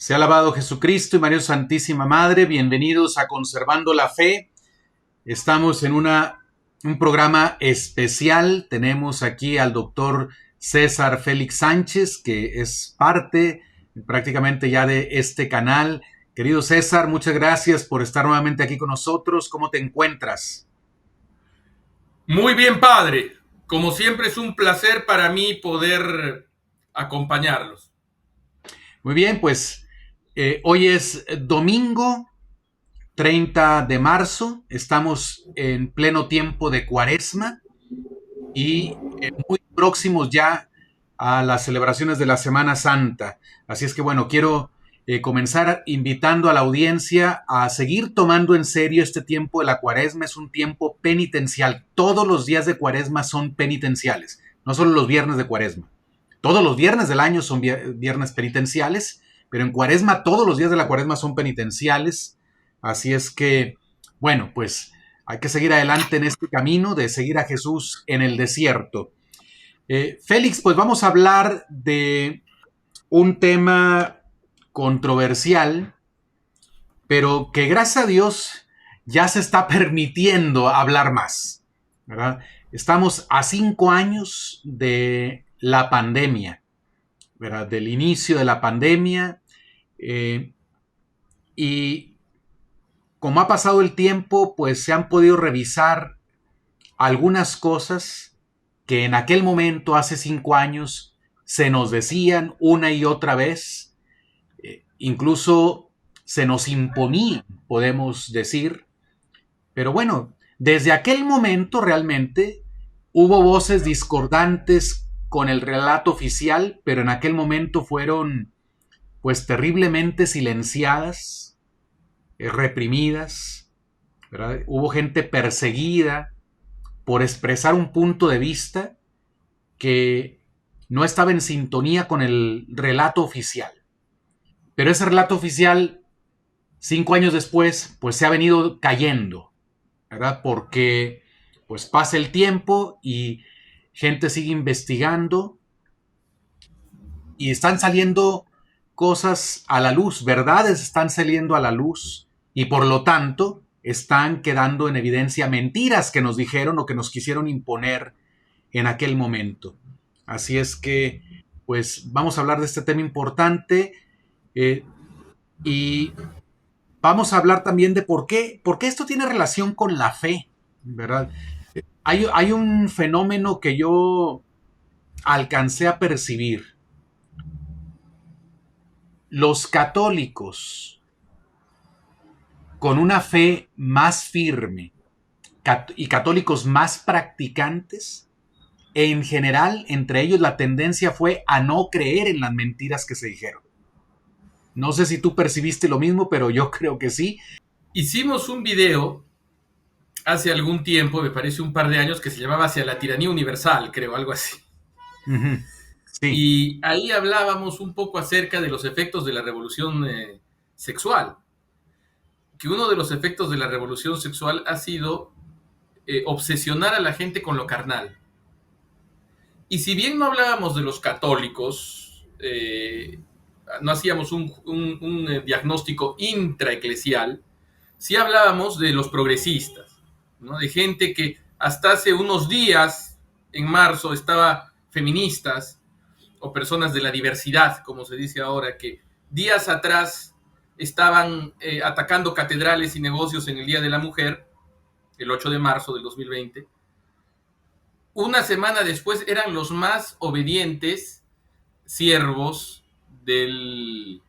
Sea alabado Jesucristo y María Santísima Madre. Bienvenidos a Conservando la Fe. Estamos en un programa especial. Tenemos aquí al doctor César Félix Sánchez, que es parte prácticamente ya de este canal. Querido César, muchas gracias por estar nuevamente aquí con nosotros. ¿Cómo te encuentras? Muy bien, padre. Como siempre es un placer para mí poder acompañarlos. Muy bien, pues hoy es domingo 30 de marzo. Estamos en pleno tiempo de Cuaresma y muy próximos ya a las celebraciones de la Semana Santa. Así es que bueno, quiero comenzar invitando a la audiencia a seguir tomando en serio este tiempo de la Cuaresma. Es un tiempo penitencial. Todos los días de Cuaresma son penitenciales, no solo los viernes de Cuaresma. Todos los viernes del año son viernes penitenciales, pero en Cuaresma todos los días de la Cuaresma son penitenciales. Así es que, bueno, pues hay que seguir adelante en este camino de seguir a Jesús en el desierto. Félix, pues vamos a hablar de un tema controversial, pero que gracias a Dios ya se está permitiendo hablar más, ¿verdad? Estamos a 5 años de la pandemia, ¿verdad? Del inicio de la pandemia, y como ha pasado el tiempo, pues se han podido revisar algunas cosas que en aquel momento, hace 5 años, se nos decían una y otra vez, incluso se nos imponían, podemos decir. Pero bueno, desde aquel momento realmente hubo voces discordantes con el relato oficial, pero en aquel momento fueron pues terriblemente silenciadas, reprimidas, ¿verdad? Hubo gente perseguida por expresar un punto de vista que no estaba en sintonía con el relato oficial. Pero ese relato oficial, 5 años después, pues se ha venido cayendo, ¿verdad? Porque pues pasa el tiempo y gente sigue investigando y están saliendo cosas a la luz, verdades están saliendo a la luz y por lo tanto están quedando en evidencia mentiras que nos dijeron o que nos quisieron imponer en aquel momento. Así es que, pues, vamos a hablar de este tema importante, eh, y vamos a hablar también de por qué esto tiene relación con la fe, ¿verdad? Hay un fenómeno que yo alcancé a percibir. Los católicos con una fe más firme y católicos más practicantes, en general, entre ellos la tendencia fue a no creer en las mentiras que se dijeron. No sé si tú percibiste lo mismo, pero yo creo que sí. Hicimos un video hace algún tiempo, me parece un par de años, que se llamaba Hacia la tiranía universal, creo, algo así. Uh-huh. Sí. Y ahí hablábamos un poco acerca de los efectos de la revolución sexual. Que uno de los efectos de la revolución sexual ha sido obsesionar a la gente con lo carnal. Y si bien no hablábamos de los católicos, no hacíamos un diagnóstico intraeclesial, sí hablábamos de los progresistas, ¿no? De gente que hasta hace unos días, en marzo, estaba feministas o personas de la diversidad, como se dice ahora, que días atrás estaban atacando catedrales y negocios en el Día de la Mujer, el 8 de marzo del 2020. Una semana después eran los más obedientes siervos del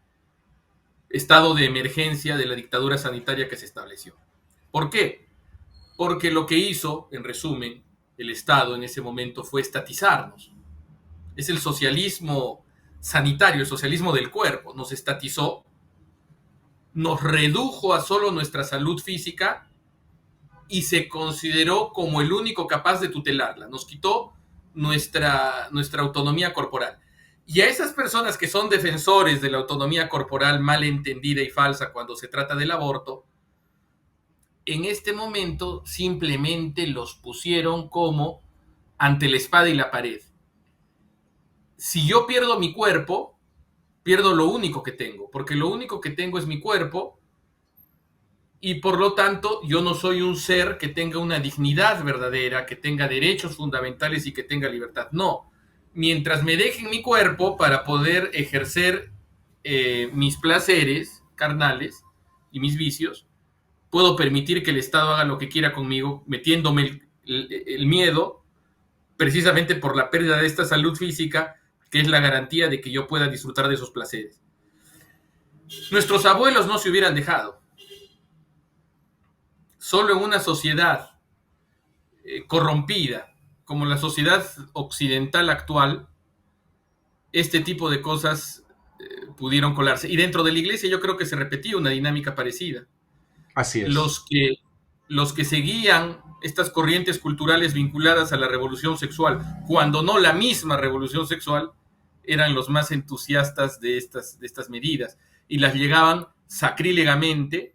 estado de emergencia de la dictadura sanitaria que se estableció. ¿Por qué? Porque lo que hizo, en resumen, el Estado en ese momento fue estatizarnos. Es el socialismo sanitario, el socialismo del cuerpo. Nos estatizó, nos redujo a solo nuestra salud física y se consideró como el único capaz de tutelarla. Nos quitó nuestra autonomía corporal. Y a esas personas que son defensores de la autonomía corporal mal entendida y falsa cuando se trata del aborto, en este momento simplemente los pusieron como ante la espada y la pared. Si yo pierdo mi cuerpo, pierdo lo único que tengo, porque lo único que tengo es mi cuerpo y por lo tanto yo no soy un ser que tenga una dignidad verdadera, que tenga derechos fundamentales y que tenga libertad. No, mientras me dejen mi cuerpo para poder ejercer mis placeres carnales y mis vicios, puedo permitir que el Estado haga lo que quiera conmigo, metiéndome el miedo, precisamente por la pérdida de esta salud física, que es la garantía de que yo pueda disfrutar de esos placeres. Nuestros abuelos no se hubieran dejado. Solo en una sociedad corrompida, como la sociedad occidental actual, este tipo de cosas pudieron colarse. Y dentro de la iglesia yo creo que se repetía una dinámica parecida. Así es. Los que seguían estas corrientes culturales vinculadas a la revolución sexual, cuando no la misma revolución sexual, eran los más entusiastas de estas medidas y las llegaban sacrílegamente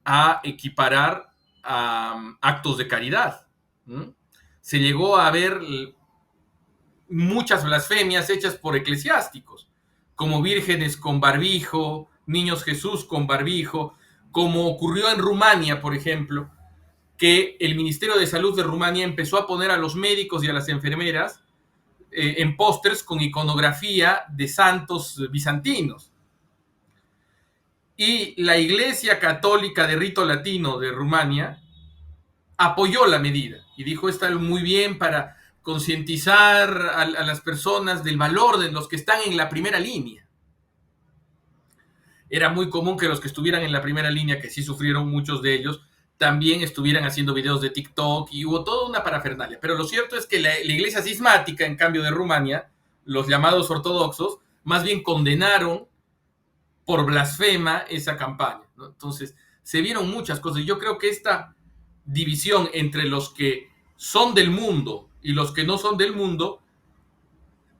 a equiparar a actos de caridad. ¿Mm? Se llegó a ver muchas blasfemias hechas por eclesiásticos, como vírgenes con barbijo, niños Jesús con barbijo, como ocurrió en Rumania, por ejemplo, que el Ministerio de Salud de Rumania empezó a poner a los médicos y a las enfermeras en pósters con iconografía de santos bizantinos. Y la Iglesia Católica de Rito Latino de Rumania apoyó la medida y dijo, está muy bien para concientizar a las personas del valor de los que están en la primera línea. Era muy común que los que estuvieran en la primera línea, que sí sufrieron muchos de ellos, también estuvieran haciendo videos de TikTok y hubo toda una parafernalia. Pero lo cierto es que la iglesia cismática, en cambio de Rumania, los llamados ortodoxos, más bien condenaron por blasfema esa campaña, ¿no? Entonces, se vieron muchas cosas. Yo creo que esta división entre los que son del mundo y los que no son del mundo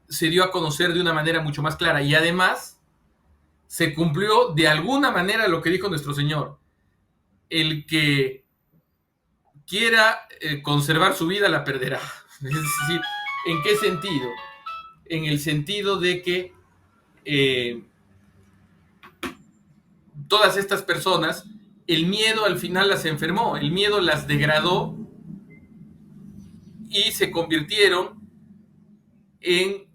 se dio a conocer de una manera mucho más clara y además se cumplió de alguna manera lo que dijo nuestro Señor. El que quiera conservar su vida la perderá. Es decir, ¿en qué sentido? En el sentido de que todas estas personas, el miedo al final las enfermó, el miedo las degradó y se convirtieron en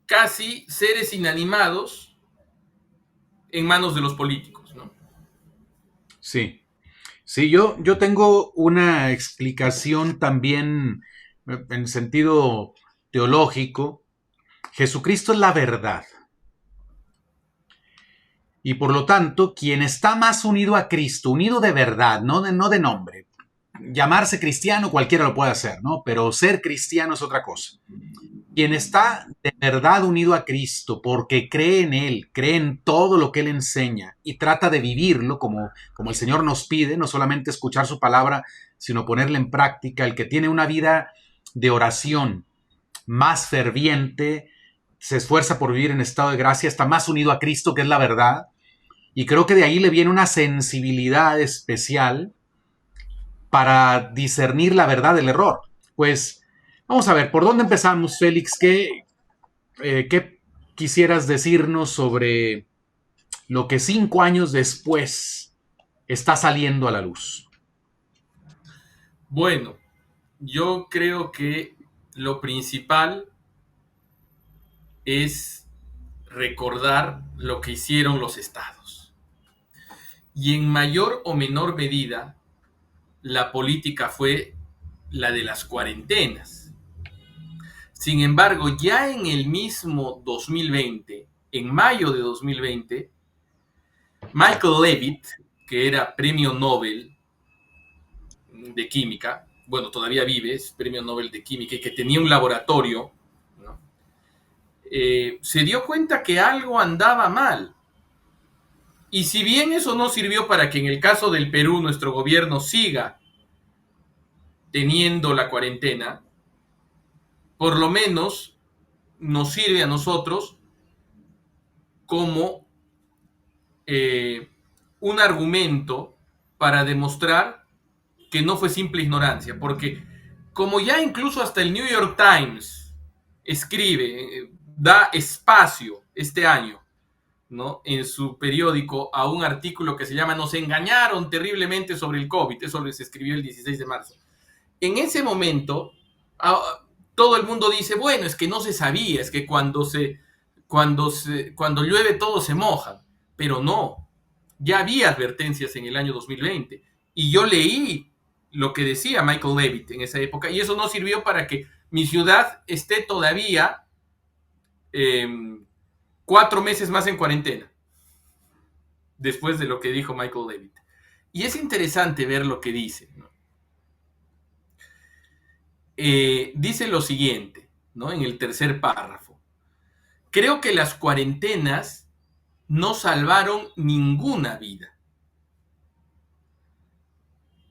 casi seres inanimados en manos de los políticos, ¿no? Sí. Sí, yo tengo una explicación también en sentido teológico. Jesucristo es la verdad. Y por lo tanto, quien está más unido a Cristo, unido de verdad, no de nombre. Llamarse cristiano cualquiera lo puede hacer, ¿no? Pero ser cristiano es otra cosa. Quien está de verdad unido a Cristo porque cree en Él, cree en todo lo que Él enseña y trata de vivirlo como el Señor nos pide, no solamente escuchar su palabra, sino ponerla en práctica. El que tiene una vida de oración más ferviente, se esfuerza por vivir en estado de gracia, está más unido a Cristo, que es la verdad, y creo que de ahí le viene una sensibilidad especial para discernir la verdad del error. Pues vamos a ver, ¿por dónde empezamos, Félix? ¿Qué quisieras decirnos sobre lo que 5 años después está saliendo a la luz? Bueno, yo creo que lo principal es recordar lo que hicieron los estados. Y en mayor o menor medida, la política fue la de las cuarentenas. Sin embargo, ya en el mismo 2020, en mayo de 2020, Michael Levitt, que era premio Nobel de química, bueno, todavía vive, es premio Nobel de química, y que tenía un laboratorio, ¿no? Se dio cuenta que algo andaba mal. Y si bien eso no sirvió para que en el caso del Perú nuestro gobierno siga teniendo la cuarentena, por lo menos nos sirve a nosotros como un argumento para demostrar que no fue simple ignorancia, porque como ya incluso hasta el New York Times escribe, da espacio este año, ¿no? En su periódico a un artículo que se llama Nos engañaron terriblemente sobre el COVID. Eso se escribió el 16 de marzo. En ese momento, todo el mundo dice, bueno, es que no se sabía, es que cuando llueve todo se moja. Pero no, ya había advertencias en el año 2020. Y yo leí lo que decía Michael Levitt en esa época, y eso no sirvió para que mi ciudad esté todavía 4 meses más en cuarentena, después de lo que dijo Michael Levitt. Y es interesante ver lo que dice, ¿no? Dice lo siguiente, ¿no? En el tercer párrafo. Creo que las cuarentenas no salvaron ninguna vida.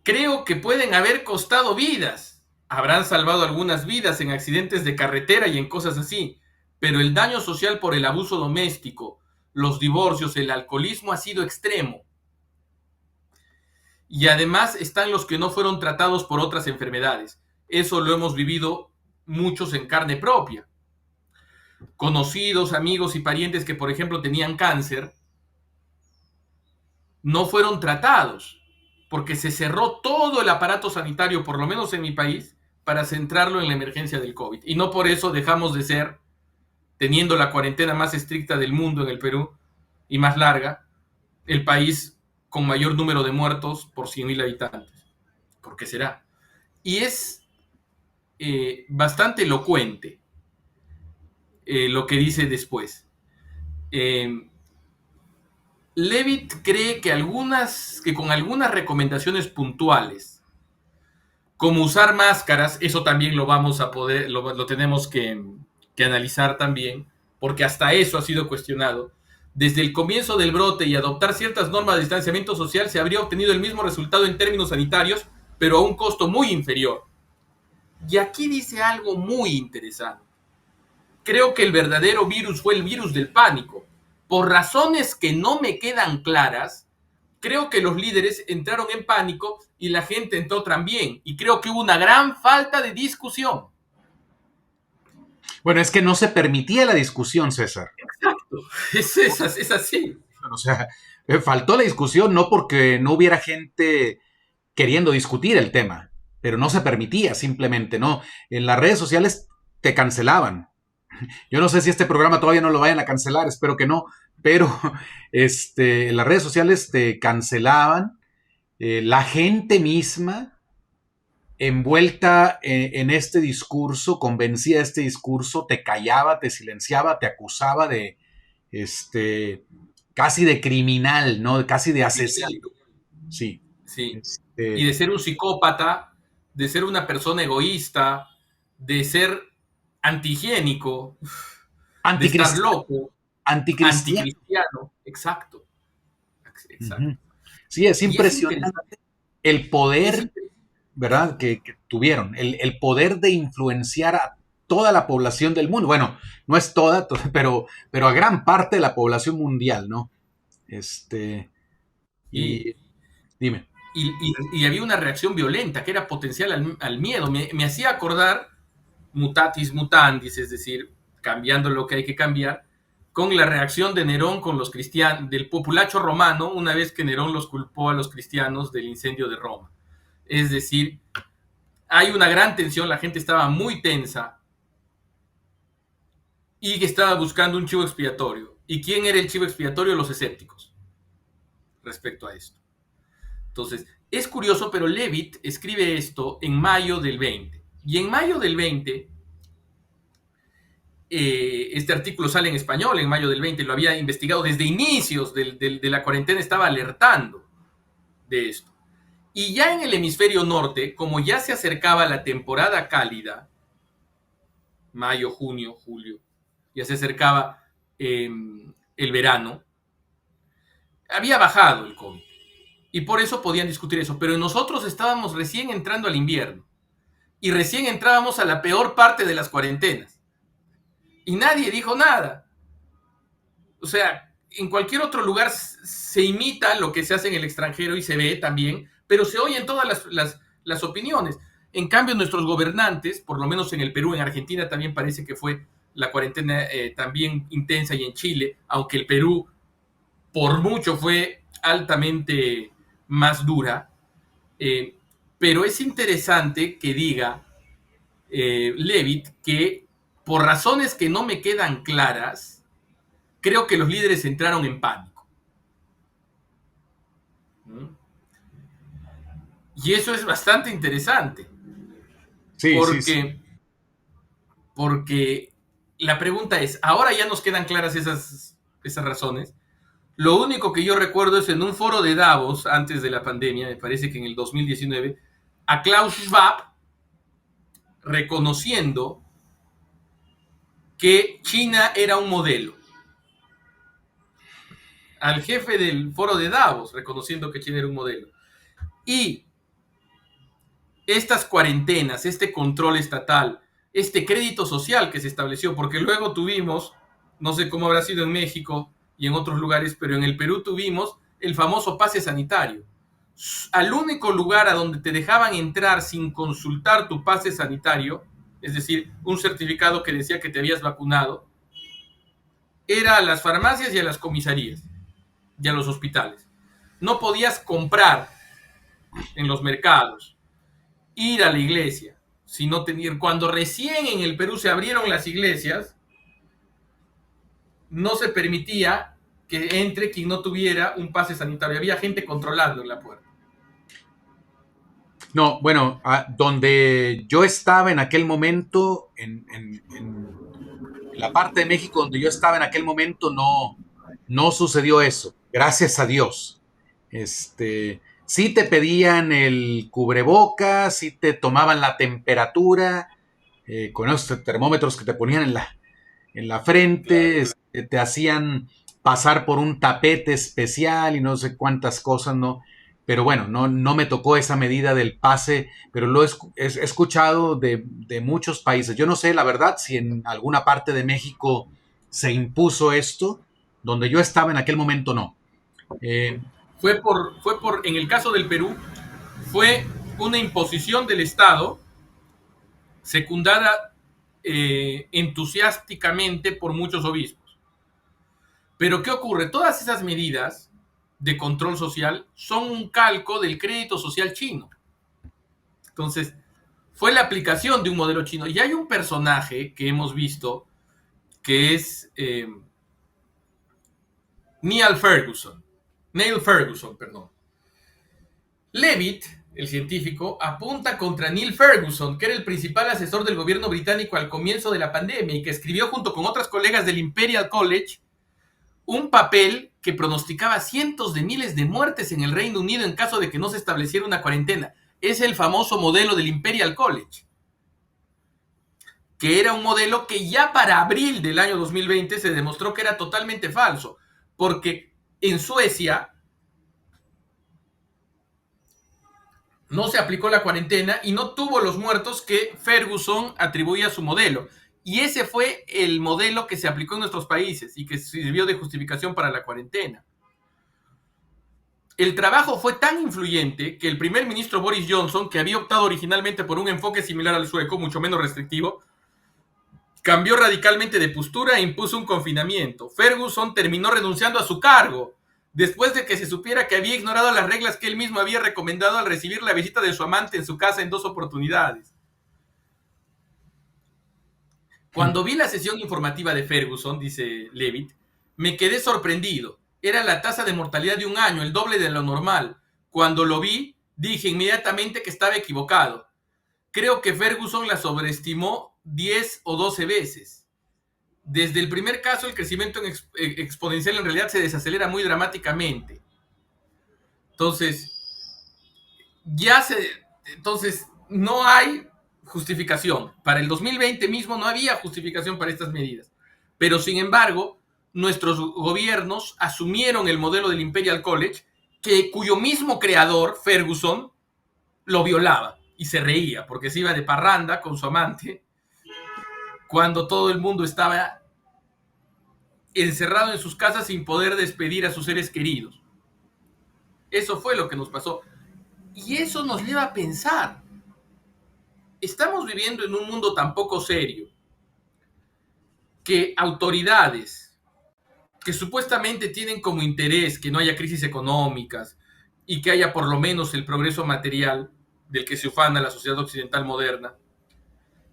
Creo que pueden haber costado vidas. Habrán salvado algunas vidas en accidentes de carretera y en cosas así. Pero el daño social por el abuso doméstico, los divorcios, el alcoholismo ha sido extremo. Y además están los que no fueron tratados por otras enfermedades. Eso lo hemos vivido muchos en carne propia. Conocidos, amigos y parientes que, por ejemplo, tenían cáncer, no fueron tratados, porque se cerró todo el aparato sanitario, por lo menos en mi país, para centrarlo en la emergencia del COVID. Y no por eso dejamos de ser, teniendo la cuarentena más estricta del mundo en el Perú y más larga, el país con mayor número de muertos por 100.000 habitantes. ¿Por qué será? Y es bastante elocuente lo que dice después. Levitt cree que con algunas recomendaciones puntuales, como usar máscaras, eso también lo vamos a poder, lo tenemos que analizar también, porque hasta eso ha sido cuestionado. Desde el comienzo del brote y adoptar ciertas normas de distanciamiento social se habría obtenido el mismo resultado en términos sanitarios, pero a un costo muy inferior. Y aquí dice algo muy interesante. Creo que el verdadero virus fue el virus del pánico. Por razones que no me quedan claras, creo que los líderes entraron en pánico y la gente entró también. Y creo que hubo una gran falta de discusión. Bueno, es que no se permitía la discusión, César. Exacto, es así. O sea, faltó la discusión no porque no hubiera gente queriendo discutir el tema, pero no se permitía simplemente, ¿no? En las redes sociales te cancelaban. Yo no sé si este programa todavía no lo vayan a cancelar, espero que no, pero en las redes sociales te cancelaban, la gente misma envuelta en este discurso, convencida de este discurso, te callaba, te silenciaba, te acusaba de casi de criminal, ¿no? Casi de asesino. Sí. Sí. Y de ser un psicópata, de ser una persona egoísta, de ser antihigiénico, de estar loco, anticristiano. Exacto. Uh-huh. Sí, es impresionante el poder, ¿verdad? Que tuvieron, el poder de influenciar a toda la población del mundo. Bueno, no es toda, pero a gran parte de la población mundial, ¿no? Y dime. Y había una reacción violenta que era potencial al miedo. Me hacía acordar mutatis mutandis, es decir, cambiando lo que hay que cambiar, con la reacción de Nerón con los cristianos, del populacho romano, una vez que Nerón los culpó a los cristianos del incendio de Roma. Es decir, hay una gran tensión, la gente estaba muy tensa y que estaba buscando un chivo expiatorio. ¿Y quién era el chivo expiatorio? Los escépticos, respecto a esto. Entonces, es curioso, pero Levitt escribe esto en mayo del 20. Y en mayo del 20, este artículo sale en español en mayo del 20, lo había investigado desde inicios de la cuarentena, estaba alertando de esto. Y ya en el hemisferio norte, como ya se acercaba la temporada cálida, mayo, junio, julio, ya se acercaba el verano, había bajado el COVID. Y por eso podían discutir eso. Pero nosotros estábamos recién entrando al invierno. Y recién entrábamos a la peor parte de las cuarentenas. Y nadie dijo nada. O sea, en cualquier otro lugar se imita lo que se hace en el extranjero y se ve también, pero se oyen todas las opiniones. En cambio, nuestros gobernantes, por lo menos en el Perú, en Argentina también parece que fue la cuarentena también intensa y en Chile, aunque el Perú por mucho fue altamente más dura. Pero es interesante que diga Levitt que por razones que no me quedan claras, creo que los líderes entraron en pánico. ¿Mm? Y eso es bastante interesante, Sí, sí, sí. porque, porque la pregunta es, ahora ya nos quedan claras esas razones. Lo único que yo recuerdo es en un foro de Davos antes de la pandemia, me parece que en el 2019, a Klaus Schwab reconociendo que China era un modelo. Al jefe del foro de Davos reconociendo que China era un modelo. Y estas cuarentenas, este control estatal, este crédito social que se estableció, porque luego tuvimos, no sé cómo habrá sido en México y en otros lugares, pero en el Perú tuvimos el famoso pase sanitario. Al único lugar a donde te dejaban entrar sin consultar tu pase sanitario, es decir, un certificado que decía que te habías vacunado, era a las farmacias y a las comisarías y a los hospitales. No podías comprar en los mercados, ir a la iglesia, si no tenían. Cuando recién en el Perú se abrieron las iglesias, no se permitía que entre quien no tuviera un pase sanitario. Había gente controlando en la puerta. No, bueno, donde yo estaba en aquel momento, en la parte de México donde yo estaba en aquel momento, no sucedió eso. Gracias a Dios. Sí te pedían el cubrebocas, sí te tomaban la temperatura, con esos termómetros que te ponían en la frente, Claro. te hacían pasar por un tapete especial y no sé cuántas cosas, ¿no? Pero bueno, no me tocó esa medida del pase, pero lo he escuchado de muchos países. Yo no sé, la verdad, si en alguna parte de México se impuso esto, donde yo estaba en aquel momento no. Eh, En el caso del Perú, fue una imposición del Estado secundada entusiásticamente por muchos obispos. Pero ¿qué ocurre? Todas esas medidas de control social son un calco del crédito social chino. Entonces, fue la aplicación de un modelo chino. Y hay un personaje que hemos visto que es Neil Ferguson, perdón. Levitt, el científico, apunta contra Neil Ferguson, que era el principal asesor del gobierno británico al comienzo de la pandemia y que escribió junto con otras colegas del Imperial College un papel que pronosticaba cientos de miles de muertes en el Reino Unido en caso de que no se estableciera una cuarentena. Es el famoso modelo del Imperial College, que era un modelo que ya para abril del año 2020 se demostró que era totalmente falso, porque en Suecia no se aplicó la cuarentena y no tuvo los muertos que Ferguson atribuía a su modelo. Y ese fue el modelo que se aplicó en nuestros países y que sirvió de justificación para la cuarentena. El trabajo fue tan influyente que el primer ministro Boris Johnson, que había optado originalmente por un enfoque similar al sueco, mucho menos restrictivo, cambió radicalmente de postura e impuso un confinamiento. Ferguson terminó renunciando a su cargo después de que se supiera que había ignorado las reglas que él mismo había recomendado al recibir la visita de su amante en su casa en 2 oportunidades. Cuando vi la sesión informativa de Ferguson, dice Levitt, me quedé sorprendido. Era la tasa de mortalidad de un año, el doble de lo normal. Cuando lo vi, dije inmediatamente que estaba equivocado. Creo que Ferguson la sobreestimó 10 o 12 veces. Desde el primer caso, el crecimiento exponencial en realidad se desacelera muy dramáticamente. Entonces, entonces no hay justificación. Para el 2020 mismo no había justificación para estas medidas. Pero sin embargo, nuestros gobiernos asumieron el modelo del Imperial College, cuyo mismo creador, Ferguson, lo violaba y se reía porque se iba de parranda con su amante cuando todo el mundo estaba encerrado en sus casas sin poder despedir a sus seres queridos. Eso fue lo que nos pasó. Y eso nos lleva a pensar. Estamos viviendo en un mundo tan poco serio que autoridades que supuestamente tienen como interés que no haya crisis económicas y que haya por lo menos el progreso material del que se ufana la sociedad occidental moderna,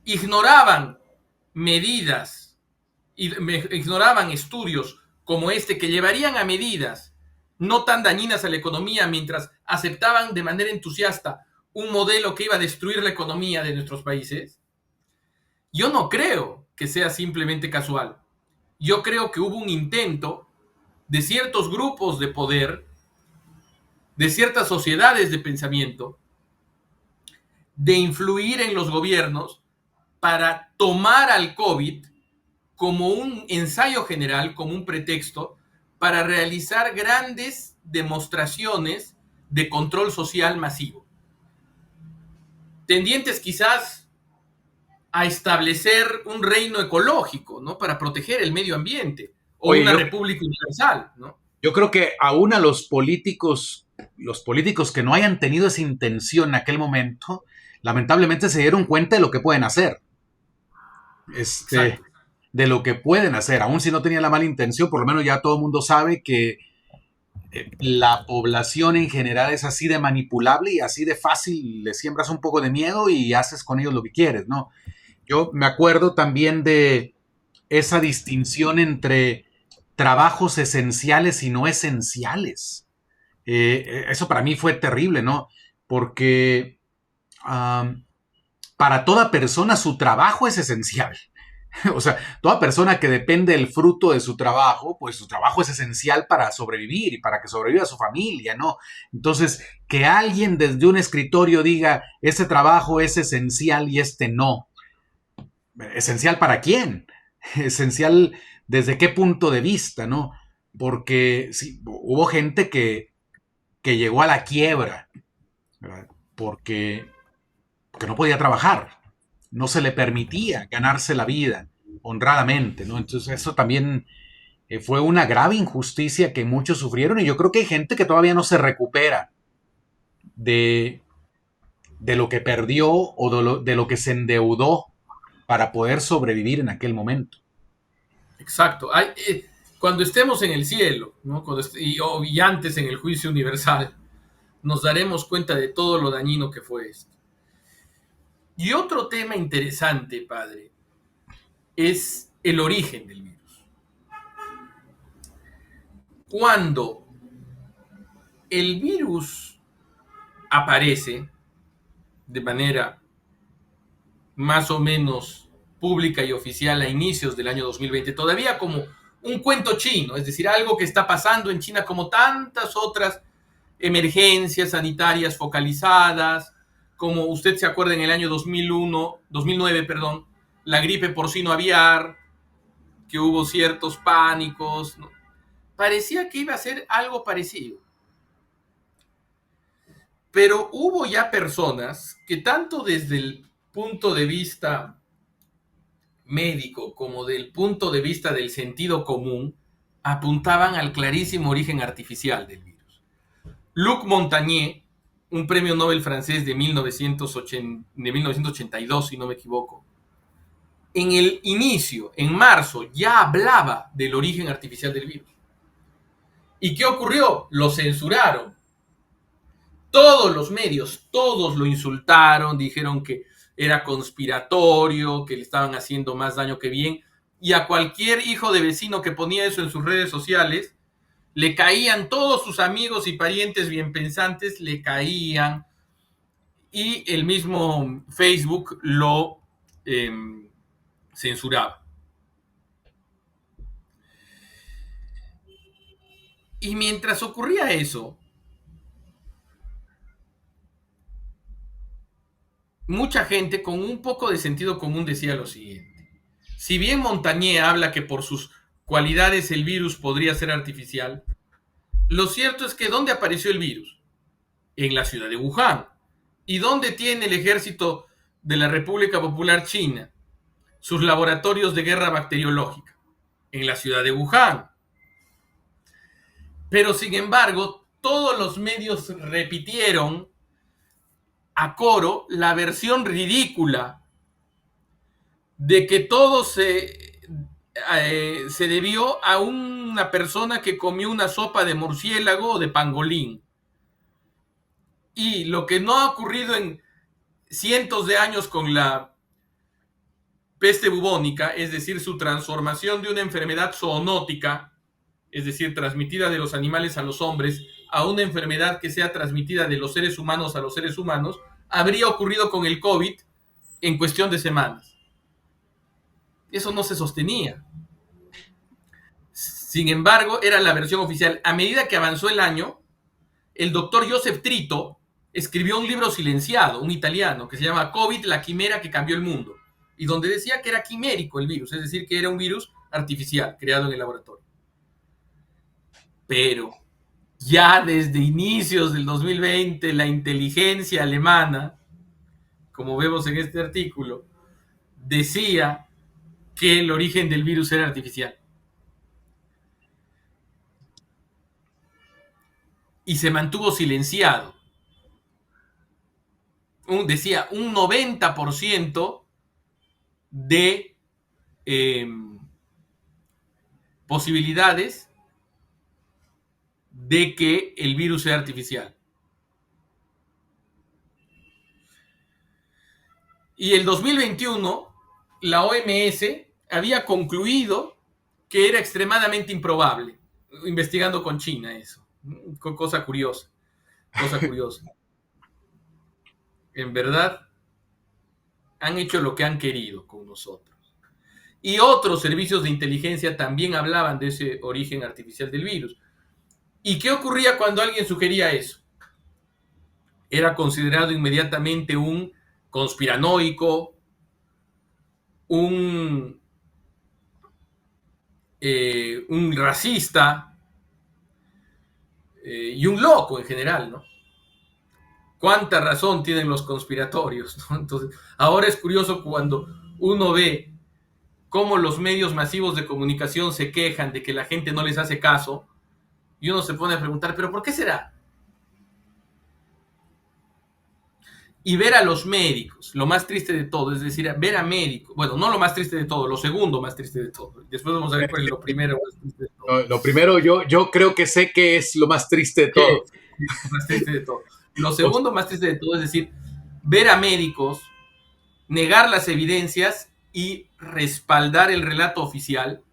ignoraban medidas, ignoraban estudios como este que llevarían a medidas no tan dañinas a la economía mientras aceptaban de manera entusiasta un modelo que iba a destruir la economía de nuestros países. Yo no creo que sea simplemente casual. Yo creo que hubo un intento de ciertos grupos de poder, de ciertas sociedades de pensamiento, de influir en los gobiernos para tomar al COVID como un ensayo general, como un pretexto para realizar grandes demostraciones de control social masivo, tendientes quizás a establecer un reino ecológico, ¿no? Para proteger el medio ambiente, o Oye, una yo, república universal, ¿no? yo creo que aún a los políticos que no hayan tenido esa intención en aquel momento, lamentablemente se dieron cuenta de lo que pueden hacer. Exacto. De lo que pueden hacer, aún si no tenía la mala intención, por lo menos ya todo el mundo sabe que la población en general es así de manipulable y así de fácil, le siembras un poco de miedo y haces con ellos lo que quieres, ¿no? Yo me acuerdo también de esa distinción entre trabajos esenciales y no esenciales. Eso para mí fue terrible, ¿no? Porque para toda persona su trabajo es esencial. O sea, toda persona que depende del fruto de su trabajo, pues su trabajo es esencial para sobrevivir y para que sobreviva su familia, ¿no? Entonces, que alguien desde un escritorio diga, ese trabajo es esencial y este no. ¿Esencial para quién? Esencial desde qué punto de vista, ¿no? Porque sí, hubo gente que llegó a la quiebra, ¿verdad? Porque no podía trabajar, no se le permitía ganarse la vida honradamente, ¿no? Entonces eso también fue una grave injusticia que muchos sufrieron y yo creo que hay gente que todavía no se recupera de, de lo que perdió o de lo que se endeudó para poder sobrevivir en aquel momento. Exacto. Cuando estemos en el cielo, ¿no? Y antes en el juicio universal, nos daremos cuenta de todo lo dañino que fue esto. Y otro tema interesante, padre, es el origen del virus. Cuando el virus aparece de manera más o menos pública y oficial a inicios del año 2020, todavía como un cuento chino, es decir, algo que está pasando en China como tantas otras emergencias sanitarias focalizadas, como usted se acuerda en el año 2009, perdón, la gripe porcino aviar, que hubo ciertos pánicos, ¿no? Parecía que iba a ser algo parecido. Pero hubo ya personas que tanto desde el punto de vista médico como del punto de vista del sentido común apuntaban al clarísimo origen artificial del virus. Luc Montagnier, un premio Nobel francés de 1982, si no me equivoco, en el inicio, en marzo, ya hablaba del origen artificial del virus. ¿Y qué ocurrió? Lo censuraron. Todos los medios, todos lo insultaron, dijeron que era conspiratorio, que le estaban haciendo más daño que bien, y a cualquier hijo de vecino que ponía eso en sus redes sociales, le caían todos sus amigos y parientes bien pensantes, le caían, y el mismo Facebook lo eh, censuraba. Y mientras ocurría eso, mucha gente con un poco de sentido común decía lo siguiente: si bien Montagnier habla que por sus cualidades el virus podría ser artificial, lo cierto es que ¿dónde apareció el virus? En la ciudad de Wuhan. ¿Y dónde tiene el ejército de la República Popular China sus laboratorios de guerra bacteriológica? En la ciudad de Wuhan. Pero sin embargo, todos los medios repitieron a coro la versión ridícula de que todo se se debió a una persona que comió una sopa de murciélago o de pangolín. Y lo que no ha ocurrido en cientos de años con la peste bubónica, es decir, su transformación de una enfermedad zoonótica, es decir, transmitida de los animales a los hombres, a una enfermedad que sea transmitida de los seres humanos a los seres humanos, habría ocurrido con el COVID en cuestión de semanas. Eso no se sostenía. Sin embargo, era la versión oficial. A medida que avanzó el año, el doctor Joseph Trito escribió un libro silenciado, un italiano, que se llama COVID, la quimera que cambió el mundo, y donde decía que era quimérico el virus, es decir, que era un virus artificial, creado en el laboratorio. Pero ya desde inicios del 2020, la inteligencia alemana, como vemos en este artículo, decía que el origen del virus era artificial. Y se mantuvo silenciado. Decía, un 90% de posibilidades de que el virus sea artificial. Y el 2021, la OMS había concluido que era extremadamente improbable, investigando con China eso. Cosa curiosa. En verdad, han hecho lo que han querido con nosotros. Y otros servicios de inteligencia también hablaban de ese origen artificial del virus. ¿Y qué ocurría cuando alguien sugería eso? Era considerado inmediatamente un conspiranoico, un racista y un loco en general, ¿no? ¿Cuánta razón tienen los conspiratorios, ¿no? Entonces, ahora es curioso cuando uno ve cómo los medios masivos de comunicación se quejan de que la gente no les hace caso, y uno se pone a preguntar, ¿pero por qué será? Y ver a los médicos, lo más triste de todo, es decir, ver a médicos, bueno, no lo más triste de todo, lo segundo más triste de todo. Después vamos a ver cuál es lo primero más triste de todo. Lo primero, yo creo que sé que es lo más triste de todo. Lo más triste de todo. Lo segundo más triste de todo es decir, ver a médicos negar las evidencias y respaldar el relato oficial,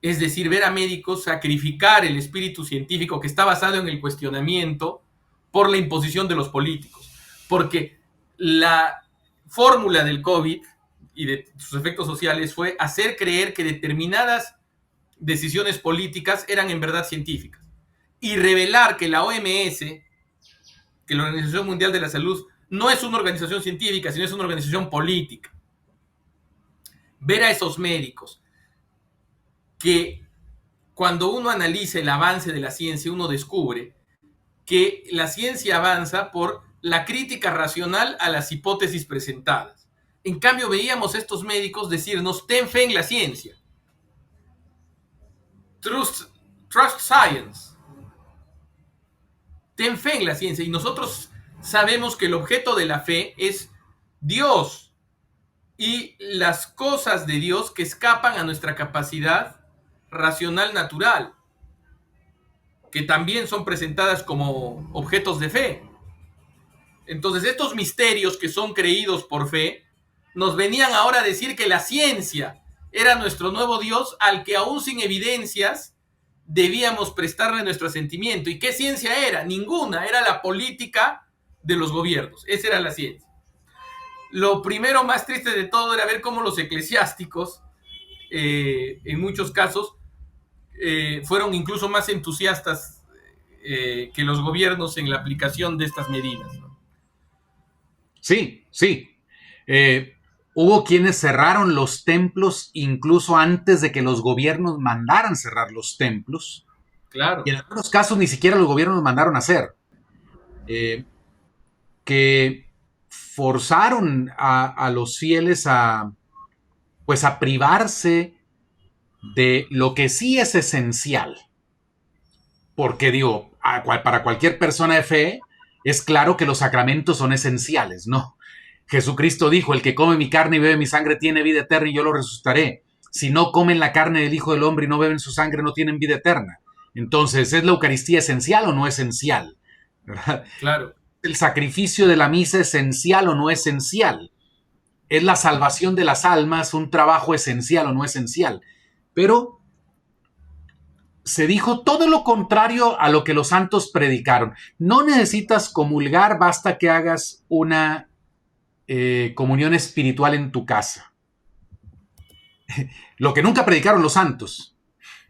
es decir, ver a médicos sacrificar el espíritu científico que está basado en el cuestionamiento por la imposición de los políticos. Porque la fórmula del COVID y de sus efectos sociales fue hacer creer que determinadas decisiones políticas eran en verdad científicas y revelar que la OMS, que la Organización Mundial de la Salud, no es una organización científica, sino es una organización política. Ver a esos médicos que cuando uno analiza el avance de la ciencia, uno descubre que la ciencia avanza por la crítica racional a las hipótesis presentadas. En cambio, veíamos a estos médicos decirnos, ten fe en la ciencia. Trust science. Ten fe en la ciencia. Y nosotros sabemos que el objeto de la fe es Dios y las cosas de Dios que escapan a nuestra capacidad racional natural, que también son presentadas como objetos de fe. Entonces, estos misterios que son creídos por fe, nos venían ahora a decir que la ciencia era nuestro nuevo Dios, al que aún sin evidencias debíamos prestarle nuestro asentimiento. ¿Y qué ciencia era? Ninguna, era la política de los gobiernos. Esa era la ciencia. Lo primero más triste de todo era ver cómo los eclesiásticos, en muchos casos, fueron incluso más entusiastas que los gobiernos en la aplicación de estas medidas, ¿no? Sí. Hubo quienes cerraron los templos incluso antes de que los gobiernos mandaran cerrar los templos. Claro. Y en algunos casos ni siquiera los gobiernos mandaron a hacer. Que forzaron a los fieles a privarse de lo que sí es esencial. Porque digo, para cualquier persona de fe es claro que los sacramentos son esenciales, ¿no? Jesucristo dijo, el que come mi carne y bebe mi sangre tiene vida eterna y yo lo resucitaré. si no comen la carne del Hijo del Hombre y no beben su sangre, no tienen vida eterna. Entonces, ¿es la Eucaristía esencial o no esencial? ¿Verdad? Claro. ¿El sacrificio de la misa esencial o no esencial? ¿Es la salvación de las almas un trabajo esencial o no esencial? Pero se dijo todo lo contrario a lo que los santos predicaron. No necesitas comulgar, basta que hagas una comunión espiritual en tu casa. Lo que nunca predicaron los santos,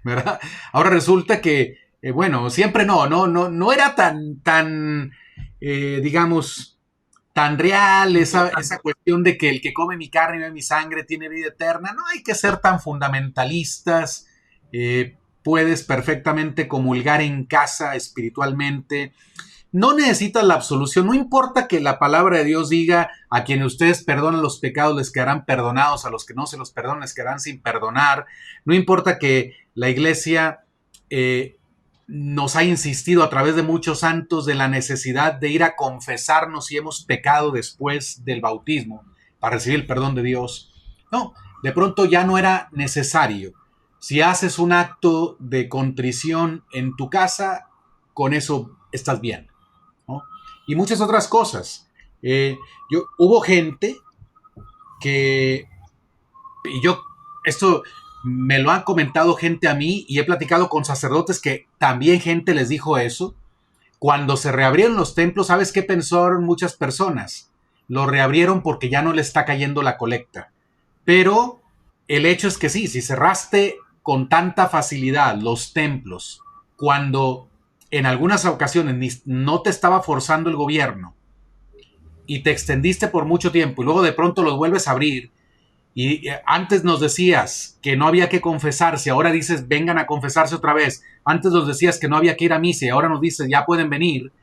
¿verdad? Ahora resulta que, bueno, siempre no era tan digamos, tan real esa cuestión de que el que come mi carne y bebe mi sangre tiene vida eterna. No hay que ser tan fundamentalistas. Puedes perfectamente comulgar en casa espiritualmente. No necesitas la absolución. No importa que la palabra de Dios diga: a quienes ustedes perdonan los pecados les quedarán perdonados, a los que no se los perdonan les quedarán sin perdonar. No importa que la iglesia nos ha insistido a través de muchos santos de la necesidad de ir a confesarnos si hemos pecado después del bautismo para recibir el perdón de Dios. No, de pronto ya no era necesario. Si haces un acto de contrición en tu casa, con eso estás bien, ¿no? Y muchas otras cosas. Hubo gente que, esto me lo han comentado gente a mí y he platicado con sacerdotes que también gente les dijo eso. Cuando se reabrieron los templos, ¿sabes qué pensaron muchas personas? Lo reabrieron porque ya no le está cayendo la colecta. Pero el hecho es que sí, si cerraste con tanta facilidad los templos, cuando en algunas ocasiones no te estaba forzando el gobierno y te extendiste por mucho tiempo y luego de pronto los vuelves a abrir, y antes nos decías que no había que confesarse, ahora dices vengan a confesarse otra vez. Antes nos decías que no había que ir a misa y ahora nos dices ya pueden venir.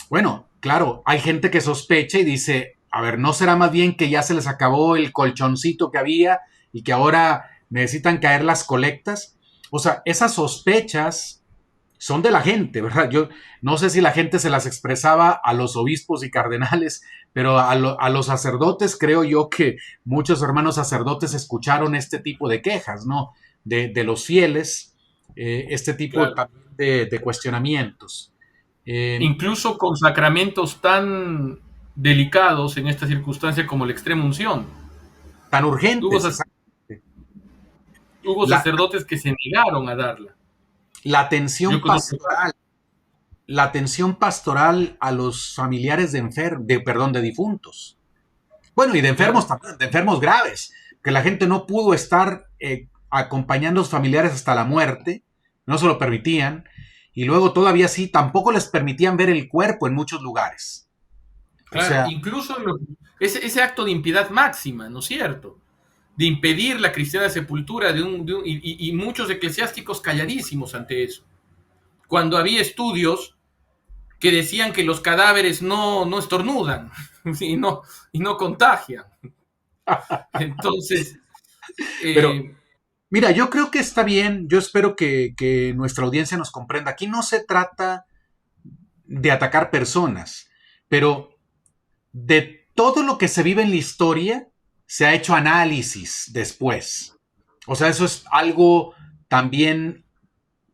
Bueno, claro, hay gente que sospecha y dice, a ver, ¿no será más bien que ya se les acabó el colchoncito que había y que ahora necesitan caer las colectas? O sea, esas sospechas son de la gente, ¿verdad? Yo no sé si la gente se las expresaba a los obispos y cardenales, pero a los sacerdotes creo yo que muchos hermanos sacerdotes escucharon este tipo de quejas, ¿no? De los fieles, este tipo Claro. de cuestionamientos. Incluso con sacramentos tan delicados en esta circunstancia como la extrema unción. Tan Hubo, urgentes, sac- exactamente. hubo La, sacerdotes que se negaron a darla. la Yo atención conozco. pastoral, la atención pastoral a los familiares de difuntos. Bueno, y de enfermos Claro. también, de enfermos graves, que la gente no pudo estar acompañando a sus familiares hasta la muerte, no se lo permitían, y luego todavía sí, tampoco les permitían ver el cuerpo en muchos lugares. O Claro, sea, incluso ese acto de impiedad máxima, ¿no es cierto? De impedir la cristiana sepultura y muchos eclesiásticos calladísimos ante eso. Cuando había estudios que decían que los cadáveres no estornudan y no contagian. Entonces, pero eh, mira, yo creo que está bien, yo espero que nuestra audiencia nos comprenda. Aquí no se trata de atacar personas, pero de todo lo que se vive en la historia, se ha hecho análisis después. O sea, eso es algo también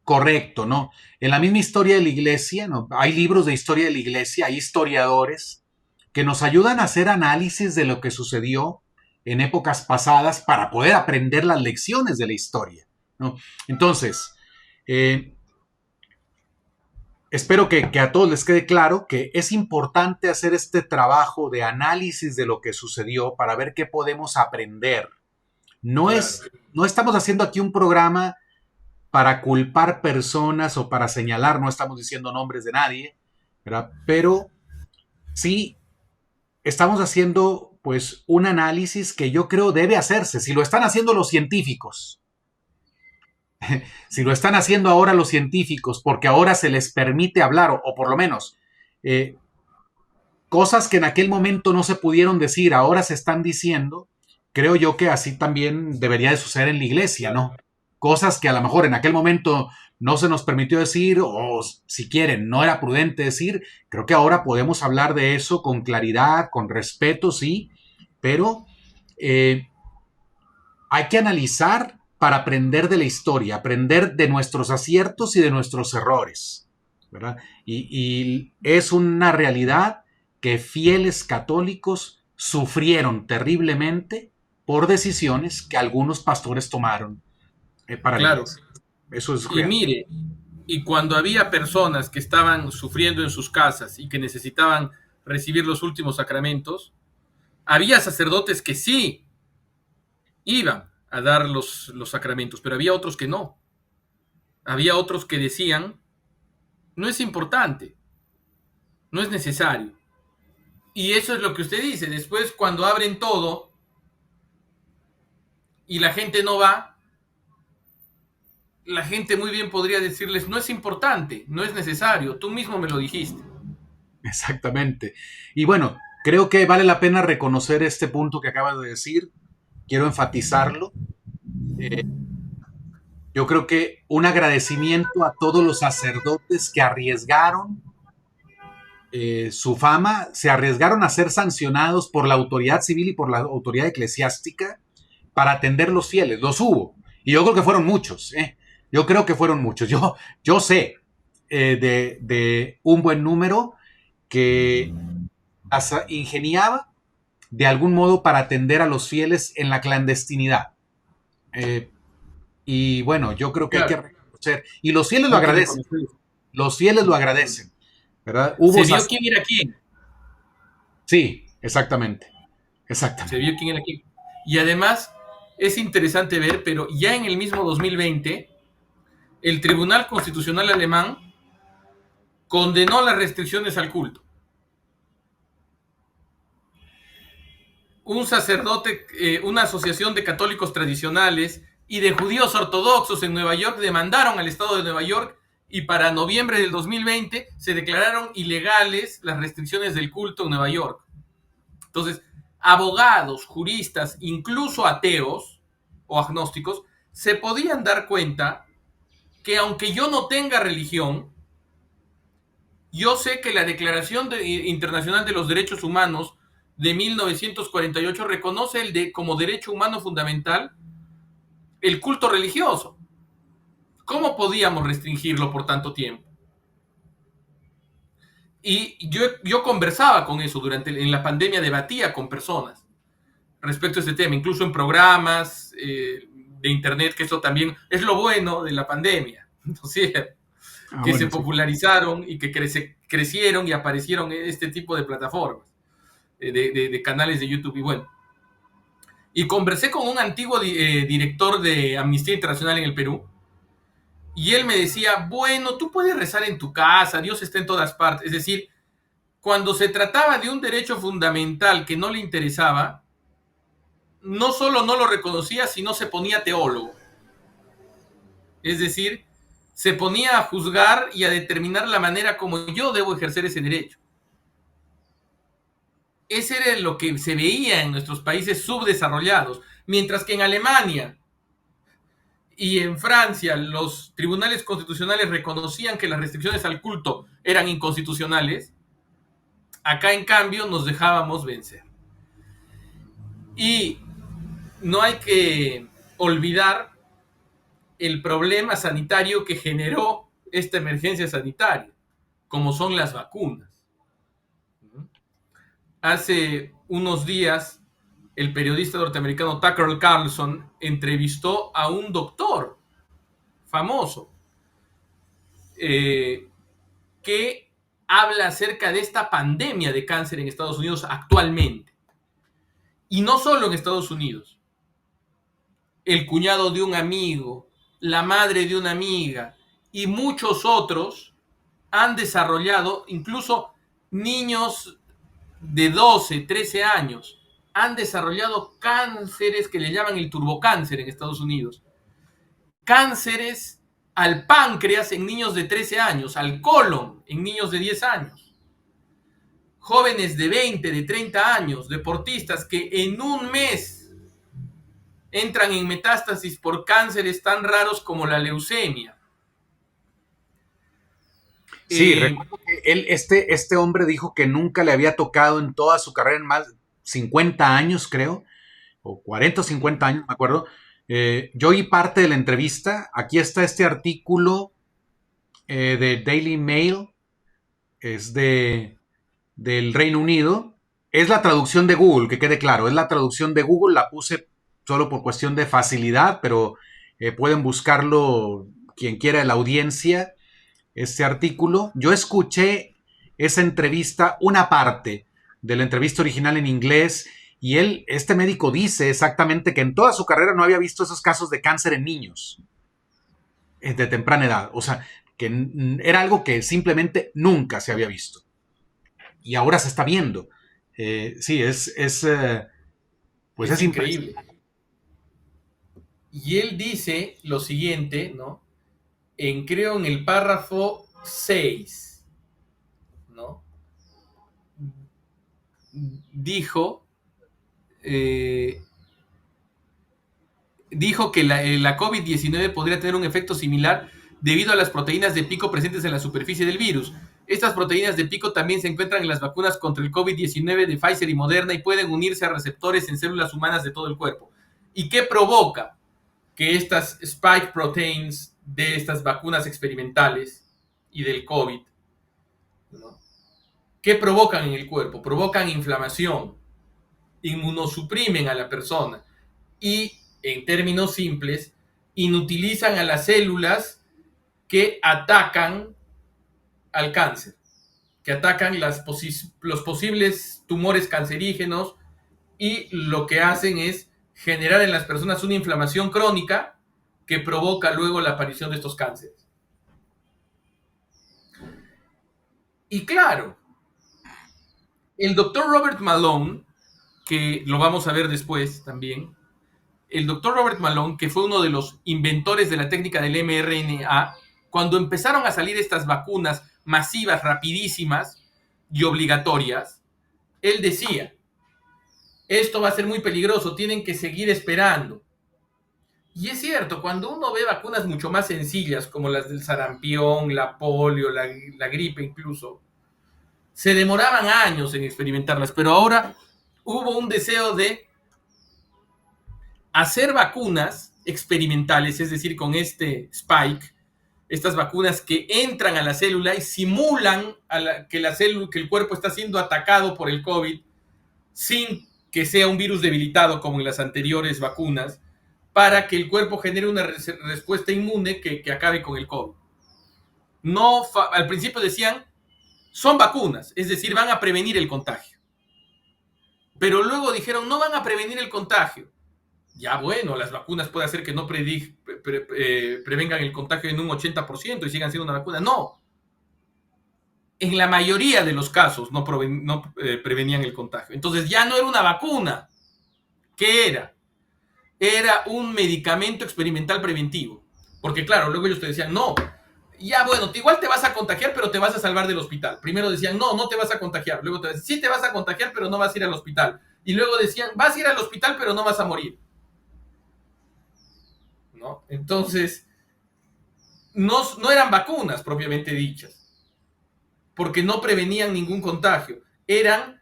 correcto, ¿no? En la misma historia de la iglesia, ¿no? Hay libros de historia de la iglesia, hay historiadores que nos ayudan a hacer análisis de lo que sucedió en épocas pasadas para poder aprender las lecciones de la historia, ¿no? Entonces, eh, espero que a todos les quede claro que es importante hacer este trabajo de análisis de lo que sucedió para ver qué podemos aprender. No, claro, no estamos haciendo aquí un programa para culpar personas o para señalar, no estamos diciendo nombres de nadie, ¿verdad? Pero sí estamos haciendo pues un análisis que yo creo debe hacerse. Si lo están haciendo los científicos, si lo están haciendo ahora los científicos, porque ahora se les permite hablar, o por lo menos eh, cosas que en aquel momento no se pudieron decir, ahora se están diciendo, creo yo que así también debería de suceder en la iglesia, claro. ¿no? Cosas que a lo mejor en aquel momento no se nos permitió decir, o si quieren, no era prudente decir, creo que ahora podemos hablar de eso con claridad, con respeto, sí, pero hay que analizar para aprender de la historia, aprender de nuestros aciertos y de nuestros errores, ¿verdad? Y es una realidad que fieles católicos sufrieron terriblemente por decisiones que algunos pastores tomaron para la Claro. iglesia. Eso es Y real. mire, y cuando había personas que estaban sufriendo en sus casas y que necesitaban recibir los últimos sacramentos, había sacerdotes que sí iban a dar los sacramentos, pero había otros que no. Había otros que decían, no es importante, no es necesario. Y eso es lo que usted dice. Después, cuando abren todo y la gente no va, la gente muy bien podría decirles, no es importante, no es necesario, tú mismo me lo dijiste. Exactamente. Y bueno, creo que vale la pena reconocer este punto que acabas de decir. Quiero enfatizarlo. Eh, yo creo que un agradecimiento a todos los sacerdotes que arriesgaron su fama, se arriesgaron a ser sancionados por la autoridad civil y por la autoridad eclesiástica para atender los fieles. Los hubo. Y yo creo que fueron muchos. Yo creo que fueron muchos. Yo sé de un buen número que ingeniaba de algún modo para atender a los fieles en la clandestinidad. Eh, y bueno, yo creo que hay que Claro, reconocer. Y los fieles lo hay que agradecen. reconocer eso. Los fieles lo agradecen. ¿Verdad? Hubo. Se vio quién era quién. Sí, exactamente. Se Exactamente. vio quién era quién. Y además es interesante ver, pero ya en el mismo 2020, el Tribunal Constitucional alemán condenó las restricciones al culto. Un sacerdote, una asociación de católicos tradicionales y de judíos ortodoxos en Nueva York demandaron al Estado de Nueva York y para noviembre del 2020 se declararon ilegales las restricciones del culto en Nueva York. Entonces, abogados, juristas, incluso ateos o agnósticos, se podían dar cuenta que aunque yo no tenga religión, yo sé que la Declaración Internacional de los Derechos Humanos de 1948 reconoce como derecho humano fundamental el culto religioso. ¿Cómo podíamos restringirlo por tanto tiempo? Y yo conversaba con eso en la pandemia, debatía con personas respecto a este tema, incluso en programas de internet, que eso también es lo bueno de la pandemia, ¿no es cierto? Ah, Que se bueno, sí. popularizaron y que crecieron y aparecieron este tipo de plataformas, de canales de YouTube. Y bueno, y conversé con un antiguo director de Amnistía Internacional en el Perú, y él me decía, bueno, tú puedes rezar en tu casa, Dios está en todas partes. Es decir, cuando se trataba de un derecho fundamental que no le interesaba, no solo no lo reconocía, sino se ponía teólogo. Es decir, se ponía a juzgar y a determinar la manera como yo debo ejercer ese derecho. Ese era lo que se veía en nuestros países subdesarrollados, mientras que en Alemania y en Francia los tribunales constitucionales reconocían que las restricciones al culto eran inconstitucionales. Acá en cambio nos dejábamos vencer. Y no hay que olvidar el problema sanitario que generó esta emergencia sanitaria, como son las vacunas. Hace unos días, el periodista norteamericano Tucker Carlson entrevistó a un doctor famoso que habla acerca de esta pandemia de cáncer en Estados Unidos actualmente. Y no solo en Estados Unidos. El cuñado de un amigo, la madre de una amiga y muchos otros han desarrollado, incluso niños de 12, 13 años, han desarrollado cánceres que le llaman el turbocáncer en Estados Unidos. Cánceres al páncreas en niños de 13 años, al colon en niños de 10 años. Jóvenes de 20, de 30 años, deportistas que en un mes entran en metástasis por cánceres tan raros como la leucemia. Sí, recuerdo que este hombre dijo que nunca le había tocado en toda su carrera, en más de 50 años, creo, o 40 o 50 años, me acuerdo. Yo oí parte de la entrevista. Aquí está este artículo de Daily Mail, es del Reino Unido. Es la traducción de Google, que quede claro, es la traducción de Google, la puse solo por cuestión de facilidad, pero pueden buscarlo quien quiera de la audiencia, este artículo. Yo escuché esa entrevista, una parte de la entrevista original en inglés, y este médico dice exactamente que en toda su carrera no había visto esos casos de cáncer en niños de temprana edad. O sea, que era algo que simplemente nunca se había visto. Y ahora se está viendo. Sí, pues Es es increíble. impresionante. Y él dice lo siguiente, ¿no? Creo en el párrafo 6, ¿no? Dijo, eh, dijo que la COVID-19 podría tener un efecto similar debido a las proteínas de pico presentes en la superficie del virus. Estas proteínas de pico también se encuentran en las vacunas contra el COVID-19 de Pfizer y Moderna y pueden unirse a receptores en células humanas de todo el cuerpo. ¿Y qué provoca que estas spike proteins de estas vacunas experimentales y del COVID, ¿no? ¿Qué provocan en el cuerpo? Provocan inflamación, inmunosuprimen a la persona y, en términos simples, inutilizan a las células que atacan al cáncer, que atacan los posibles tumores cancerígenos, y lo que hacen es generar en las personas una inflamación crónica que provoca luego la aparición de estos cánceres. Y claro, el doctor Robert Malone, que lo vamos a ver después también, el doctor Robert Malone, que fue uno de los inventores de la técnica del mRNA, cuando empezaron a salir estas vacunas masivas, rapidísimas y obligatorias, él decía, esto va a ser muy peligroso, tienen que seguir esperando. Y es cierto, cuando uno ve vacunas mucho más sencillas, como las del sarampión, la polio, la gripe incluso, se demoraban años en experimentarlas, pero ahora hubo un deseo de hacer vacunas experimentales, es decir, con este spike, estas vacunas que entran a la célula y simulan que el cuerpo está siendo atacado por el COVID sin que sea un virus debilitado como en las anteriores vacunas, para que el cuerpo genere una respuesta inmune que acabe con el COVID. No, al principio decían, son vacunas, es decir, van a prevenir el contagio. Pero luego dijeron, no van a prevenir el contagio. Ya bueno, las vacunas puede hacer que no prevengan el contagio en un 80% y sigan siendo una vacuna. No. En la mayoría de los casos no prevenían el contagio. Entonces ya no era una vacuna. ¿Qué era? Era un medicamento experimental preventivo. Porque claro, luego ellos te decían, no, ya bueno, igual te vas a contagiar, pero te vas a salvar del hospital. Primero decían, no, no te vas a contagiar. Luego te decían, sí te vas a contagiar, pero no vas a ir al hospital. Y luego decían, vas a ir al hospital, pero no vas a morir. ¿No? Entonces, no eran vacunas propiamente dichas, porque no prevenían ningún contagio. Eran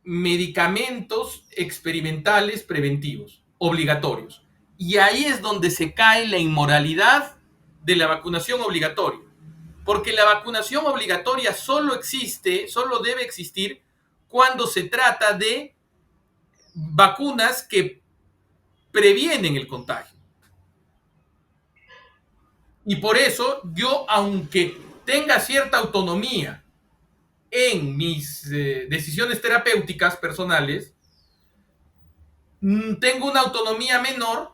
medicamentos experimentales preventivos, obligatorios. Y ahí es donde se cae la inmoralidad de la vacunación obligatoria. Porque la vacunación obligatoria solo debe existir cuando se trata de vacunas que previenen el contagio. Y por eso yo, aunque tenga cierta autonomía en mis decisiones terapéuticas personales, tengo una autonomía menor.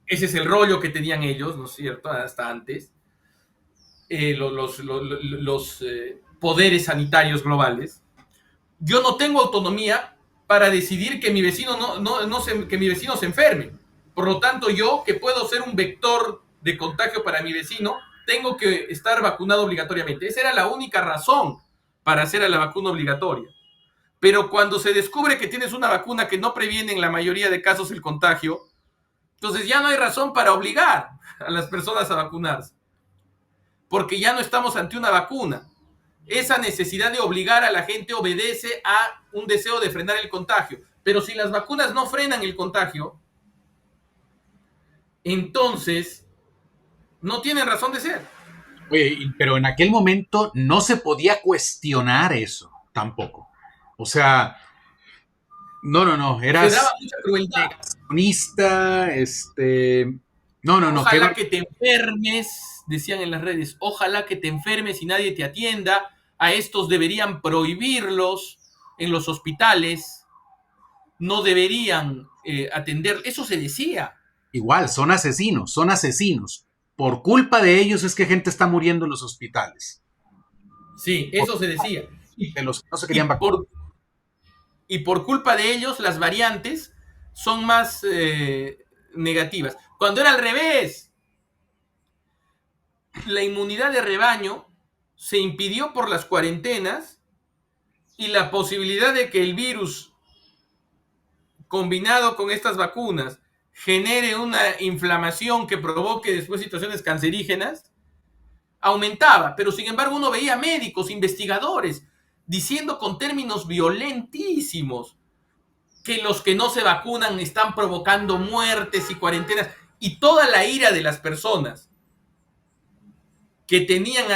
Ese es el rollo que tenían ellos, ¿no es cierto? Hasta antes. Los poderes sanitarios globales. Yo no tengo autonomía para decidir que mi vecino que mi vecino se enferme. Por lo tanto, yo, que puedo ser un vector de contagio para mi vecino, tengo que estar vacunado obligatoriamente. Esa era la única razón para hacer a la vacuna obligatoria. Pero cuando se descubre que tienes una vacuna que no previene en la mayoría de casos el contagio, entonces ya no hay razón para obligar a las personas a vacunarse. Porque ya no estamos ante una vacuna. Esa necesidad de obligar a la gente obedece a un deseo de frenar el contagio. Pero si las vacunas no frenan el contagio, entonces no tienen razón de ser. Oye, pero en aquel momento no se podía cuestionar eso tampoco. O sea, no, Se daba eras mucha crueldad. negacionista, no, qué Ojalá que te enfermes, decían en las redes, ojalá que te enfermes y nadie te atienda. A estos deberían prohibirlos en los hospitales, no deberían atender. Eso se decía. igual, son asesinos. Por culpa de ellos es que gente está muriendo en los hospitales. Sí, Por eso se decía. de los que no se Y querían vacunar. por, y por culpa de ellos, las variantes son más negativas. Cuando era al revés, la inmunidad de rebaño se impidió por las cuarentenas y la posibilidad de que el virus combinado con estas vacunas genere una inflamación que provoque después situaciones cancerígenas, aumentaba. Pero sin embargo uno veía médicos, investigadores, diciendo con términos violentísimos que los que no se vacunan están provocando muertes y cuarentenas. Y toda la ira de las personas que tenían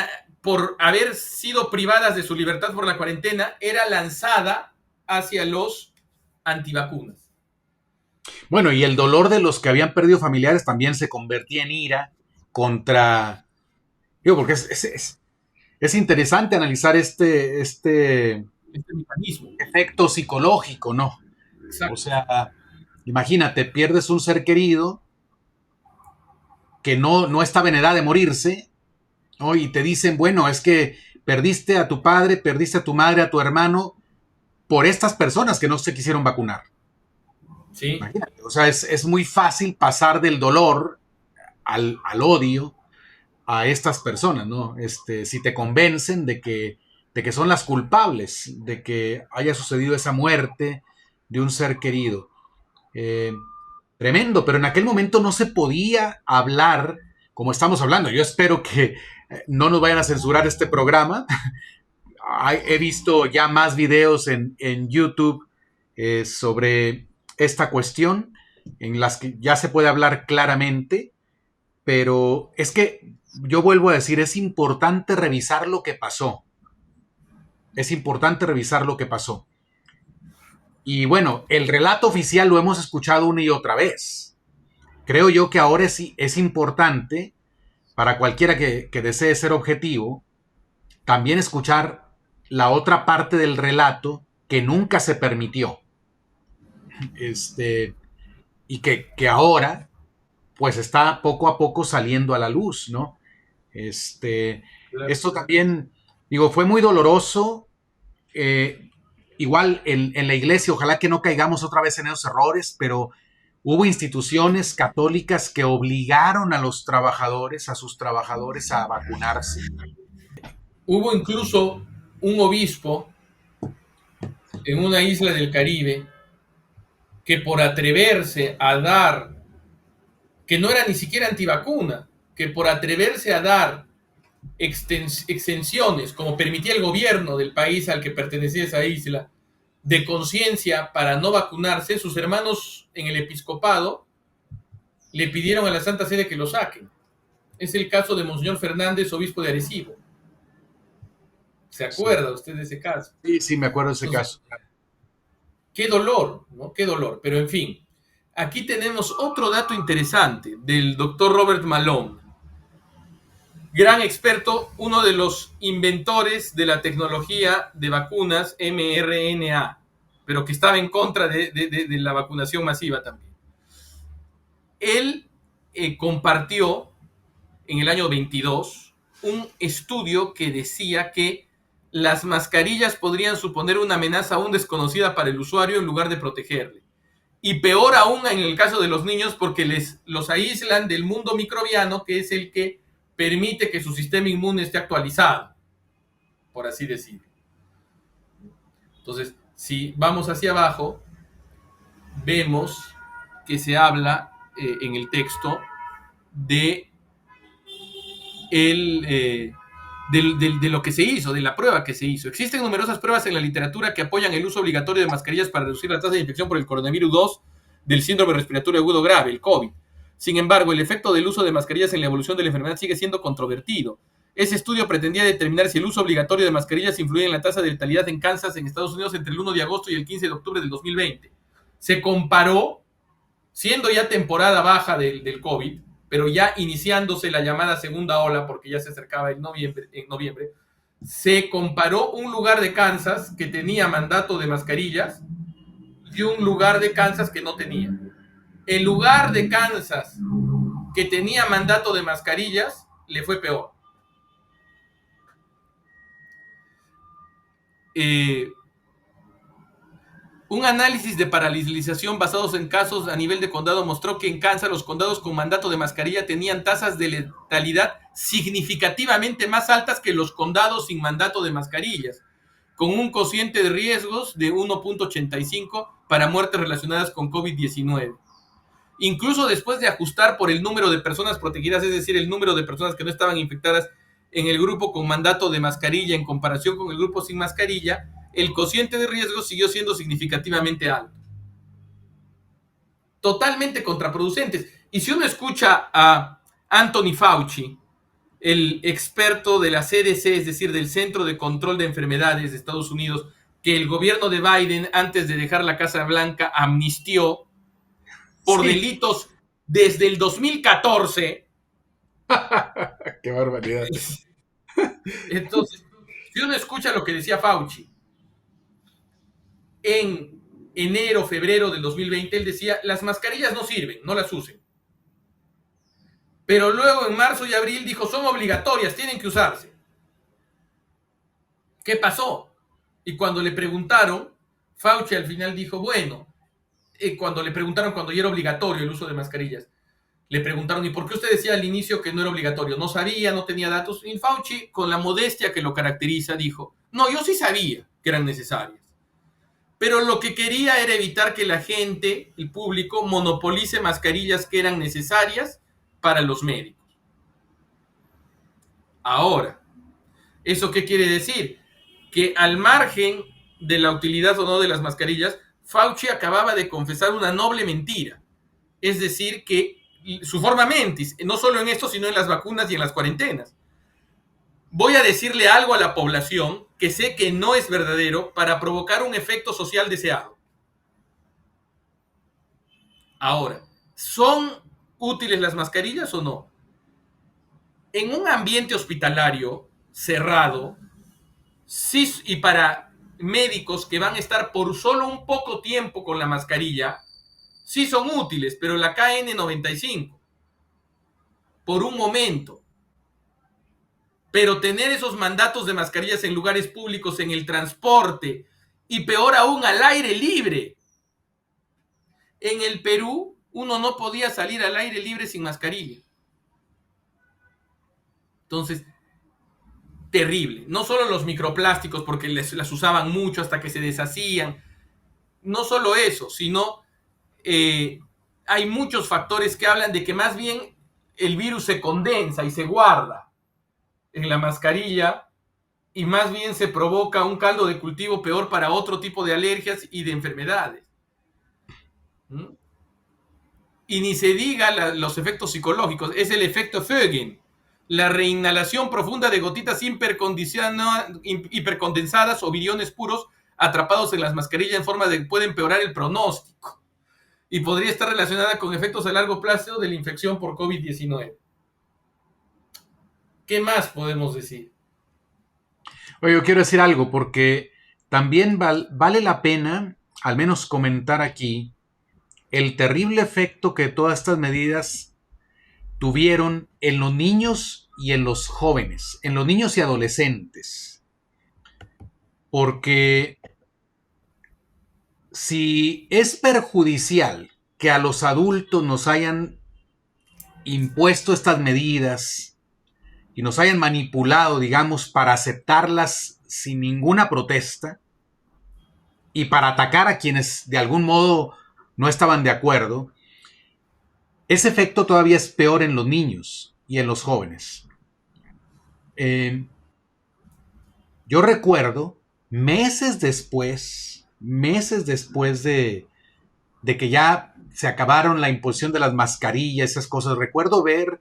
por haber sido privadas de su libertad por la cuarentena era lanzada hacia los antivacunas. Bueno, y el dolor de los que habían perdido familiares también se convertía en ira contra. Digo, porque es interesante analizar este Este mecanismo. efecto psicológico, ¿no? O Exacto. sea, imagínate, pierdes un ser querido que no estaba en edad de morirse, ¿no? Y te dicen, bueno, es que perdiste a tu padre, perdiste a tu madre, a tu hermano, por estas personas que no se quisieron vacunar. Sí. Imagínate, o sea, es muy fácil pasar del dolor al odio a estas personas, ¿no? Si te convencen de que son las culpables de que haya sucedido esa muerte de un ser querido. Eh, Tremendo, pero en aquel momento no se podía hablar como estamos hablando. Yo espero que no nos vayan a censurar este programa. He visto ya más videos en YouTube sobre esta cuestión, en las que ya se puede hablar claramente, pero es que yo vuelvo a decir, es importante revisar lo que pasó. Es importante revisar lo que pasó. Y bueno, el relato oficial lo hemos escuchado una y otra vez. Creo yo que ahora es importante para cualquiera que desee ser objetivo, también escuchar la otra parte del relato que nunca se permitió. Este, y que ahora, pues está poco a poco saliendo a la luz, ¿no? Claro. Esto también, digo, fue muy doloroso. eh, Igual en la iglesia, ojalá que no caigamos otra vez en esos errores, pero hubo instituciones católicas que obligaron a los trabajadores, a sus trabajadores, a vacunarse. Hubo incluso un obispo en una isla del Caribe que por atreverse a dar, que no era ni siquiera antivacuna, que por atreverse a dar exenciones, como permitía el gobierno del país al que pertenecía esa isla, de conciencia para no vacunarse, sus hermanos en el episcopado le pidieron a la Santa Sede que lo saquen. Es el caso de Monseñor Fernández, obispo de Arecibo. ¿Se Sí, acuerda usted de ese caso? sí, sí, me acuerdo de ese Entonces, caso. qué dolor, ¿no? Qué dolor. Pero en fin, aquí tenemos otro dato interesante del doctor Robert Malone, gran experto, uno de los inventores de la tecnología de vacunas mRNA, pero que estaba en contra de la vacunación masiva también. Él compartió en el año 22 un estudio que decía que las mascarillas podrían suponer una amenaza aún desconocida para el usuario en lugar de protegerle. Y peor aún en el caso de los niños porque los aíslan del mundo microbiano, que es el que permite que su sistema inmune esté actualizado, por así decirlo. Entonces, si vamos hacia abajo, vemos que se habla en el texto de el de lo que se hizo, de la prueba que se hizo. Existen numerosas pruebas en la literatura que apoyan el uso obligatorio de mascarillas para reducir la tasa de infección por el coronavirus 2 del síndrome respiratorio agudo grave, el COVID. Sin embargo, el efecto del uso de mascarillas en la evolución de la enfermedad sigue siendo controvertido. Ese estudio pretendía determinar si el uso obligatorio de mascarillas influye en la tasa de letalidad en Kansas, en Estados Unidos, entre el 1 de agosto y el 15 de octubre del 2020. Se comparó, siendo ya temporada baja del COVID, pero ya iniciándose la llamada segunda ola, porque ya se acercaba en noviembre, se comparó un lugar de Kansas que tenía mandato de mascarillas y un lugar de Kansas que no tenía. El lugar de Kansas que tenía mandato de mascarillas le fue peor. Un análisis de paralización basados en casos a nivel de condado mostró que en Kansas los condados con mandato de mascarilla tenían tasas de letalidad significativamente más altas que los condados sin mandato de mascarillas, con un cociente de riesgos de 1.85 para muertes relacionadas con COVID-19. Incluso después de ajustar por el número de personas protegidas, es decir, el número de personas que no estaban infectadas en el grupo con mandato de mascarilla en comparación con el grupo sin mascarilla, el cociente de riesgo siguió siendo significativamente alto. Totalmente contraproducentes. Y si uno escucha a Anthony Fauci, el experto de la CDC, es decir, del Centro de Control de Enfermedades de Estados Unidos, que el gobierno de Biden, antes de dejar la Casa Blanca, amnistió por delitos desde el 2014. ¡Qué barbaridad! Entonces, si uno escucha lo que decía Fauci, en enero, febrero del 2020, él decía, las mascarillas no sirven, no las usen. Pero luego en marzo y abril dijo, son obligatorias, tienen que usarse. ¿Qué pasó? Y cuando le preguntaron, Fauci al final dijo, bueno, cuando le preguntaron cuando ya era obligatorio el uso de mascarillas, le preguntaron, ¿y por qué usted decía al inicio que no era obligatorio? No sabía, no tenía datos. Y Fauci, con la modestia que lo caracteriza, dijo, no, yo sí sabía que eran necesarias. Pero lo que quería era evitar que la gente, el público, monopolice mascarillas que eran necesarias para los médicos. Ahora, ¿eso qué quiere decir? Que al margen de la utilidad o no de las mascarillas, Fauci acababa de confesar una noble mentira. Es decir, que su forma mentis, no solo en esto, sino en las vacunas y en las cuarentenas. Voy a decirle algo a la población que sé que no es verdadero para provocar un efecto social deseado. Ahora, ¿son útiles las mascarillas o no? En un ambiente hospitalario cerrado, sí, y para médicos que van a estar por solo un poco tiempo con la mascarilla, sí son útiles, pero la KN95, por un momento. Pero tener esos mandatos de mascarillas en lugares públicos, en el transporte y peor aún al aire libre. En el Perú uno no podía salir al aire libre sin mascarilla. Entonces, terrible. No solo los microplásticos, porque las usaban mucho hasta que se deshacían. No solo eso, sino hay muchos factores que hablan de que más bien el virus se condensa y se guarda en la mascarilla y más bien se provoca un caldo de cultivo peor para otro tipo de alergias y de enfermedades. Y ni se diga los efectos psicológicos, es el efecto Fögen, la reinhalación profunda de gotitas hipercondensadas o viriones puros atrapados en las mascarillas en forma de que puede empeorar el pronóstico y podría estar relacionada con efectos a largo plazo de la infección por COVID-19. ¿Qué más podemos decir? Oye, yo quiero decir algo porque también vale la pena al menos comentar aquí el terrible efecto que todas estas medidas tuvieron en los niños y en los jóvenes, en los niños y adolescentes. Porque si es perjudicial que a los adultos nos hayan impuesto estas medidas y nos hayan manipulado, digamos, para aceptarlas sin ninguna protesta y para atacar a quienes de algún modo no estaban de acuerdo, ese efecto todavía es peor en los niños y en los jóvenes. Yo recuerdo meses después de que ya se acabaron la imposición de las mascarillas, esas cosas, recuerdo ver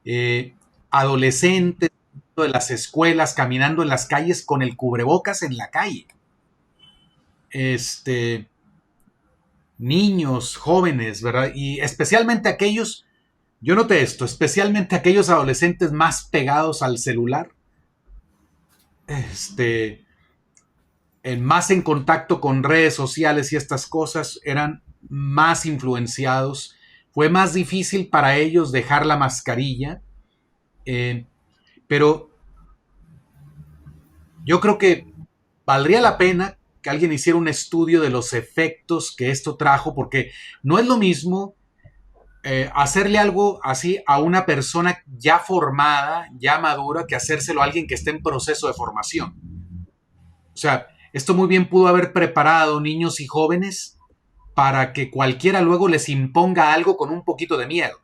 eh, adolescentes de las escuelas caminando en las calles con el cubrebocas en la calle. Este, niños, jóvenes, ¿verdad? Y especialmente aquellos, yo noté esto, especialmente aquellos adolescentes más pegados al celular, este, más en contacto con redes sociales y estas cosas, eran más influenciados. Fue más difícil para ellos dejar la mascarilla, eh, pero yo creo que valdría la pena que alguien hiciera un estudio de los efectos que esto trajo, porque no es lo mismo hacerle algo así a una persona ya formada, ya madura, que hacérselo a alguien que esté en proceso de formación. O sea, esto muy bien pudo haber preparado niños y jóvenes para que cualquiera luego les imponga algo con un poquito de miedo,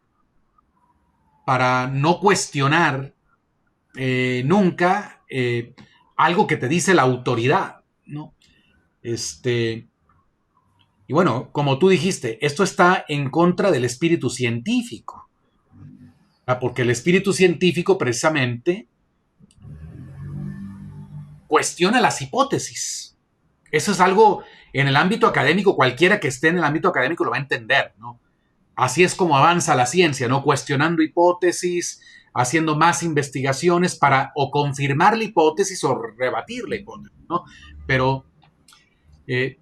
para no cuestionar nunca algo que te dice la autoridad, ¿no? Este, y bueno, como tú dijiste, esto está en contra del espíritu científico, porque el espíritu científico precisamente cuestiona las hipótesis. Eso es algo en el ámbito académico, cualquiera que esté en el ámbito académico lo va a entender, ¿no? Así es como avanza la ciencia, ¿no? Cuestionando hipótesis, haciendo más investigaciones para o confirmar la hipótesis o rebatir la hipótesis, ¿no? Pero eh,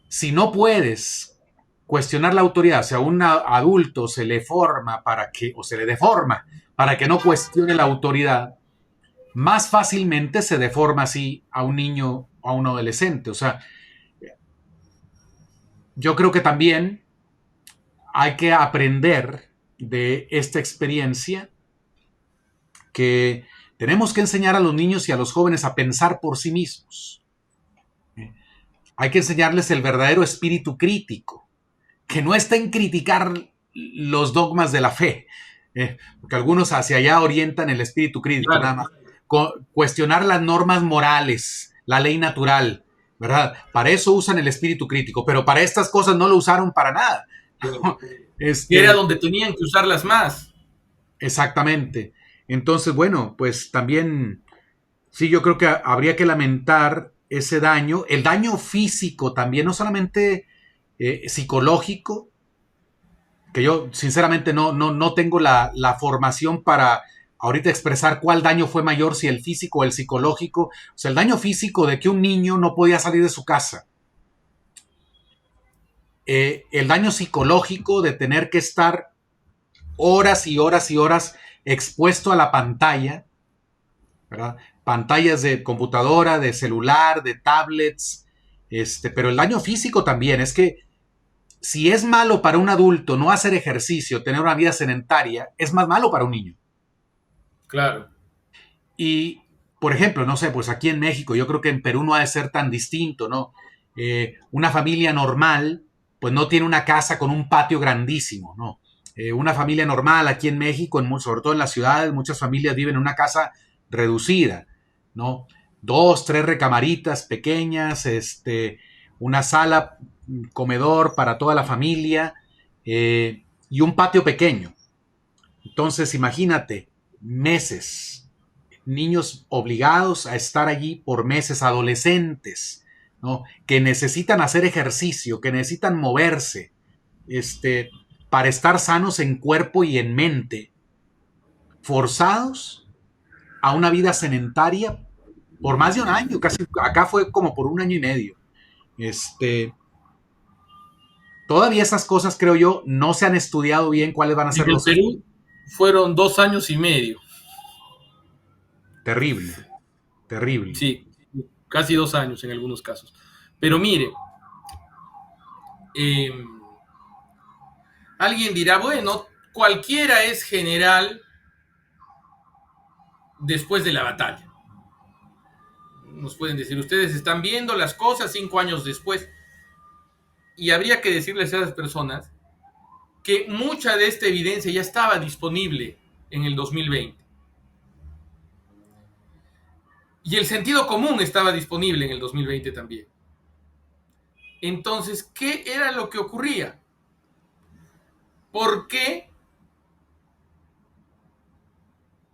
si no puedes cuestionar la autoridad, si a un adulto se le forma para que, o se le deforma para que no cuestione la autoridad, más fácilmente se deforma así a un niño o a un adolescente. O sea, yo creo que también hay que aprender de esta experiencia que tenemos que enseñar a los niños y a los jóvenes a pensar por sí mismos. Hay que enseñarles el verdadero espíritu crítico, que no está en criticar los dogmas de la fe, porque algunos hacia allá orientan el espíritu crítico, Claro. nada más. Cuestionar las normas morales, la ley natural, ¿verdad? Para eso usan el espíritu crítico, pero para estas cosas no lo usaron para nada. Era donde tenían que usarlas más. Exactamente. Entonces, bueno, pues también, sí, yo creo que habría que lamentar ese daño, el daño físico también, no solamente psicológico, que yo sinceramente no tengo la formación para ahorita expresar cuál daño fue mayor, si el físico o el psicológico. O sea, el daño físico de que un niño no podía salir de su casa. El daño psicológico de tener que estar horas y horas y horas expuesto a la pantalla, ¿verdad? Pantallas de computadora, de celular, de tablets, pero el daño físico también es que si es malo para un adulto no hacer ejercicio, tener una vida sedentaria, es más malo para un niño. Claro. Y, por ejemplo, no sé, pues aquí en México, yo creo que en Perú no ha de ser tan distinto, ¿no? Una familia normal, pues no tiene una casa con un patio grandísimo, ¿no? Una familia normal aquí en México, sobre todo en las ciudades, muchas familias viven en una casa reducida, ¿no? Dos, tres recamaritas pequeñas, una sala, comedor para toda la familia y un patio pequeño. Entonces, imagínate, meses, niños obligados a estar allí por meses, adolescentes, ¿no? Que necesitan hacer ejercicio, que necesitan moverse, para estar sanos en cuerpo y en mente, forzados a una vida sedentaria por más de un año, casi acá fue como por un año y medio. Todavía esas cosas, creo yo, no se han estudiado bien cuáles van a En ser el los Perú fueron 2 años y medio. terrible, terrible. Sí, casi 2 años en algunos casos. Pero mire, eh, alguien dirá, bueno, cualquiera es general después de la batalla. Nos pueden decir, ustedes están viendo las cosas 5 años después. Y habría que decirles a esas personas que mucha de esta evidencia ya estaba disponible en el 2020. Y el sentido común estaba disponible en el 2020 también. Entonces, ¿qué era lo que ocurría? ¿Por qué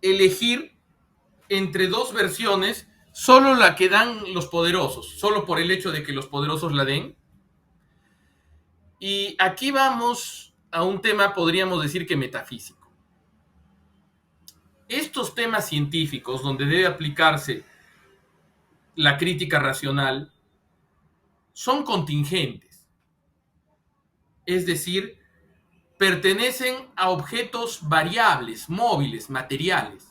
elegir entre dos versiones solo la que dan los poderosos? Solo por el hecho de que los poderosos la den. Y aquí vamos a un tema, podríamos decir que metafísico. Estos temas científicos, donde debe aplicarse la crítica racional, son contingentes. Es decir, pertenecen a objetos variables, móviles, materiales.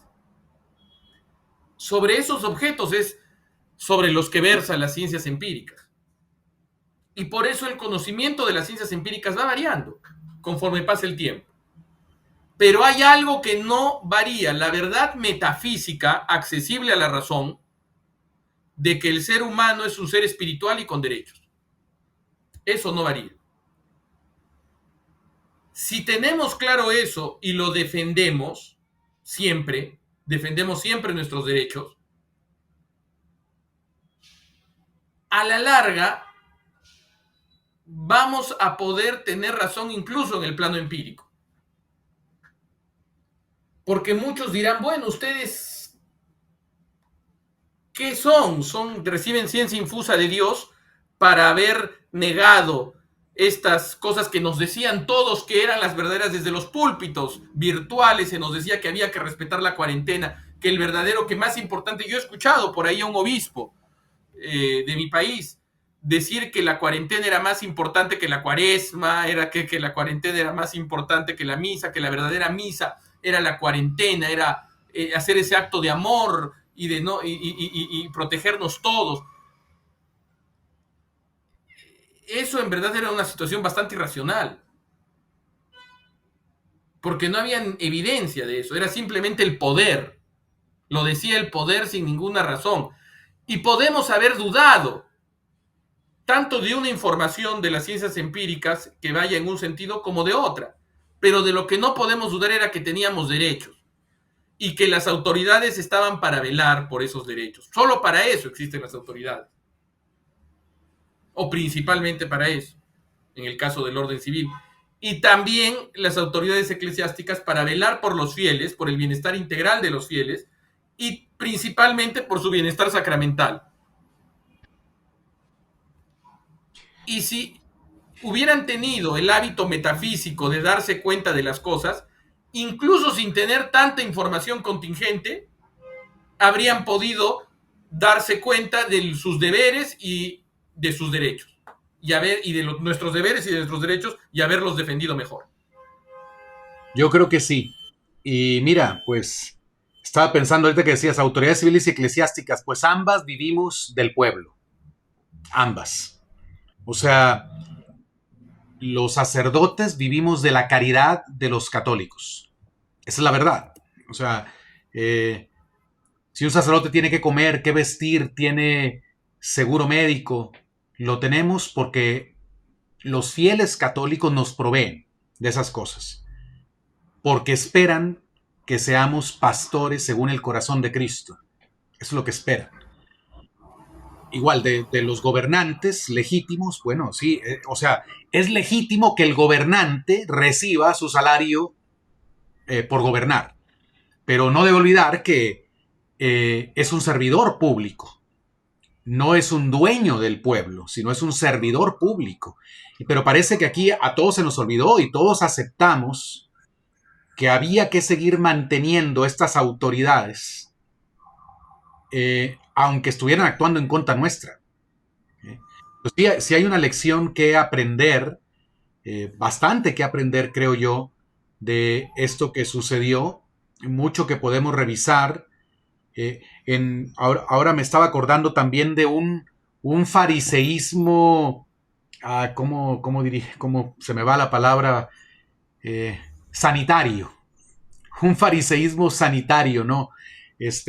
Sobre esos objetos es sobre los que versan las ciencias empíricas. Y por eso el conocimiento de las ciencias empíricas va variando conforme pasa el tiempo. Pero hay algo que no varía, la verdad metafísica accesible a la razón de que el ser humano es un ser espiritual y con derechos. Eso no varía. Si tenemos claro eso y lo defendemos siempre nuestros derechos, a la larga vamos a poder tener razón incluso en el plano empírico. Porque muchos dirán, bueno, ustedes, ¿qué son? Reciben ciencia infusa de Dios para haber negado estas cosas que nos decían todos que eran las verdaderas desde los púlpitos virtuales. Se nos decía que había que respetar la cuarentena, que el verdadero, que más importante, yo he escuchado por ahí a un obispo de mi país decir que la cuarentena era más importante que la cuaresma, era que la cuarentena era más importante que la misa, que la verdadera misa era la cuarentena, era hacer ese acto de amor y de no y protegernos todos. Eso en verdad era una situación bastante irracional, porque no había evidencia de eso, era simplemente el poder. Lo decía el poder sin ninguna razón. Y podemos haber dudado tanto de una información de las ciencias empíricas que vaya en un sentido como de otra. Pero de lo que no podemos dudar era que teníamos derechos y que las autoridades estaban para velar por esos derechos. Solo para eso existen las autoridades. O principalmente para eso, en el caso del orden civil. Y también las autoridades eclesiásticas para velar por los fieles, por el bienestar integral de los fieles y principalmente por su bienestar sacramental. Y si hubieran tenido el hábito metafísico de darse cuenta de las cosas, incluso sin tener tanta información contingente, habrían podido darse cuenta de sus deberes y de sus derechos. Y de nuestros deberes y de nuestros derechos y haberlos defendido mejor. Yo creo que sí. Y mira, pues estaba pensando ahorita que decías autoridades civiles y eclesiásticas, pues ambas vivimos del pueblo. Ambas. O sea, los sacerdotes vivimos de la caridad de los católicos. Esa es la verdad. O sea, si un sacerdote tiene que comer, que vestir, tiene seguro médico, lo tenemos porque los fieles católicos nos proveen de esas cosas. Porque esperan que seamos pastores según el corazón de Cristo. Eso es lo que esperan. Igual, de los gobernantes legítimos, bueno, sí, o sea, es legítimo que el gobernante reciba su salario por gobernar, pero no debe olvidar que es un servidor público, no es un dueño del pueblo, sino es un servidor público. Pero parece que aquí a todos se nos olvidó y todos aceptamos que había que seguir manteniendo estas autoridades, aunque estuvieran actuando en contra nuestra. Pues sí hay una lección que aprender, bastante que aprender, creo yo, de esto que sucedió, mucho que podemos revisar. Ahora me estaba acordando también de un fariseísmo, ¿cómo se me va la palabra? Sanitario. Un fariseísmo sanitario, ¿no?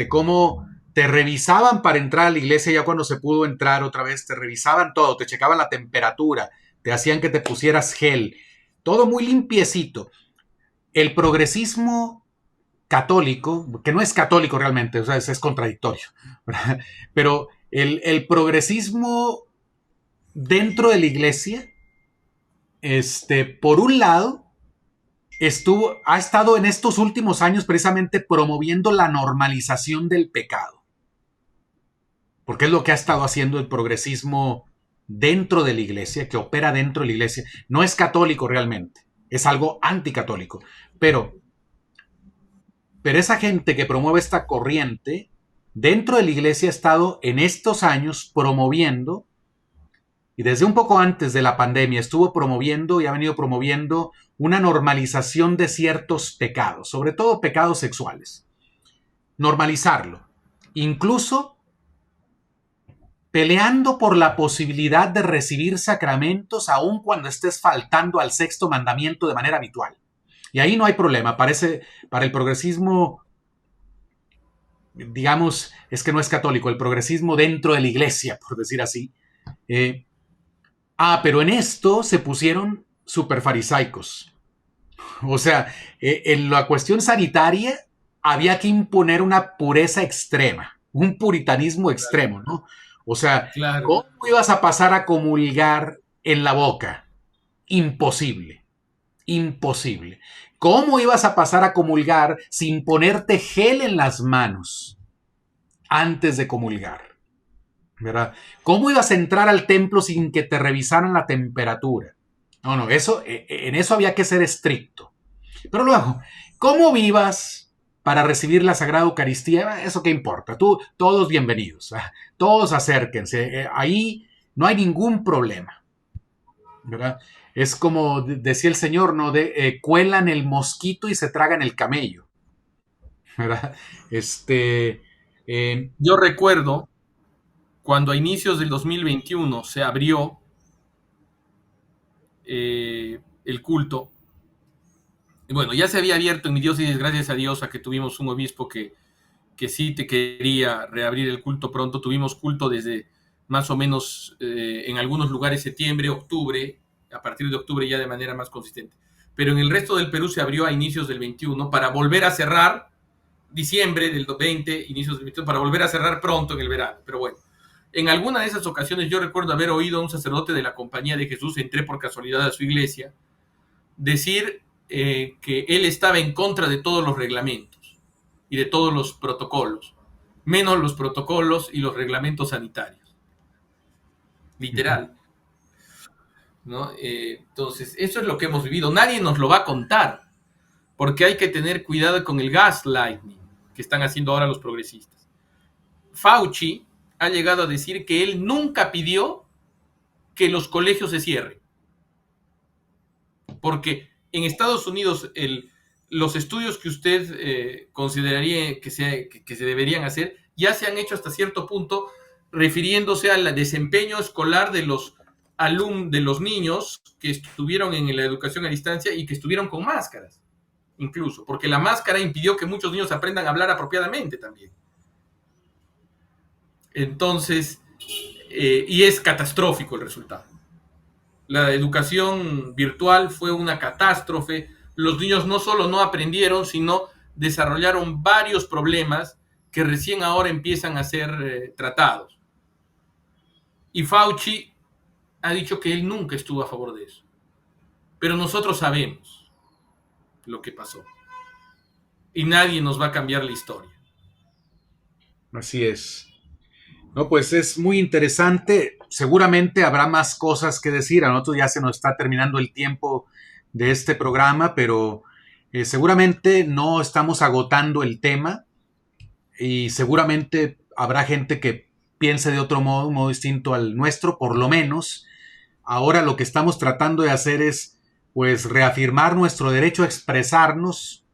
Cómo te revisaban para entrar a la iglesia, ya cuando se pudo entrar otra vez, te revisaban todo, te checaban la temperatura, te hacían que te pusieras gel, todo muy limpiecito. El progresismo católico, que no es católico realmente, o sea, es contradictorio, ¿verdad? Pero el progresismo dentro de la iglesia, por un lado, ha estado en estos últimos años precisamente promoviendo la normalización del pecado, porque es lo que ha estado haciendo el progresismo dentro de la iglesia, que opera dentro de la iglesia. No es católico realmente, es algo anticatólico, pero esa gente que promueve esta corriente dentro de la iglesia ha estado en estos años promoviendo, y desde un poco antes de la pandemia estuvo promoviendo y ha venido promoviendo una normalización de ciertos pecados, sobre todo pecados sexuales. Normalizarlo. Incluso peleando por la posibilidad de recibir sacramentos aun cuando estés faltando al sexto mandamiento de manera habitual. Y ahí no hay problema. Parece, para el progresismo, digamos, es que no es católico, el progresismo dentro de la iglesia, por decir así. Pero en esto se pusieron super farisaicos. O sea, en la cuestión sanitaria había que imponer una pureza extrema, un puritanismo extremo, ¿no? O sea, Claro. ¿cómo ibas a pasar a comulgar en la boca? Imposible, imposible. ¿Cómo ibas a pasar a comulgar sin ponerte gel en las manos antes de comulgar? ¿Verdad? ¿Cómo ibas a entrar al templo sin que te revisaran la temperatura? No, en eso había que ser estricto. Pero luego, ¿cómo vivas para recibir la Sagrada Eucaristía? Eso qué importa. Todos bienvenidos. Todos acérquense. Ahí no hay ningún problema. ¿Verdad? Es como decía el Señor, ¿no? Cuelan el mosquito y se tragan el camello. ¿Verdad? Yo recuerdo cuando a inicios del 2021 se abrió el culto. Bueno, ya se había abierto en mi diócesis, gracias a Dios, a que tuvimos un obispo que sí te quería reabrir el culto pronto. Tuvimos culto desde más o menos en algunos lugares septiembre, octubre, a partir de octubre ya de manera más consistente. Pero en el resto del Perú se abrió a inicios del 21 para volver a cerrar diciembre del 20, inicios del 21, para volver a cerrar pronto en el verano. Pero bueno, en alguna de esas ocasiones yo recuerdo haber oído a un sacerdote de la Compañía de Jesús, entré por casualidad a su iglesia, decir que él estaba en contra de todos los reglamentos y de todos los protocolos, menos los protocolos y los reglamentos sanitarios. Literal. ¿No? Entonces, eso es lo que hemos vivido. Nadie nos lo va a contar, porque hay que tener cuidado con el gaslighting que están haciendo ahora los progresistas. Fauci ha llegado a decir que él nunca pidió que los colegios se cierren, porque en Estados Unidos los estudios que usted consideraría que se deberían hacer ya se han hecho hasta cierto punto refiriéndose al desempeño escolar de los niños que estuvieron en la educación a distancia y que estuvieron con máscaras, incluso, porque la máscara impidió que muchos niños aprendan a hablar apropiadamente también. Entonces, y es catastrófico el resultado. La educación virtual fue una catástrofe. Los niños no solo no aprendieron, sino desarrollaron varios problemas que recién ahora empiezan a ser tratados. Y Fauci ha dicho que él nunca estuvo a favor de eso. Pero nosotros sabemos lo que pasó. Y nadie nos va a cambiar la historia. Así es. No, pues es muy interesante. Seguramente habrá más cosas que decir. A nosotros ya se nos está terminando el tiempo de este programa, pero seguramente no estamos agotando el tema y seguramente habrá gente que piense de otro modo, un modo distinto al nuestro, por lo menos. Ahora lo que estamos tratando de hacer es, pues, reafirmar nuestro derecho a expresarnos,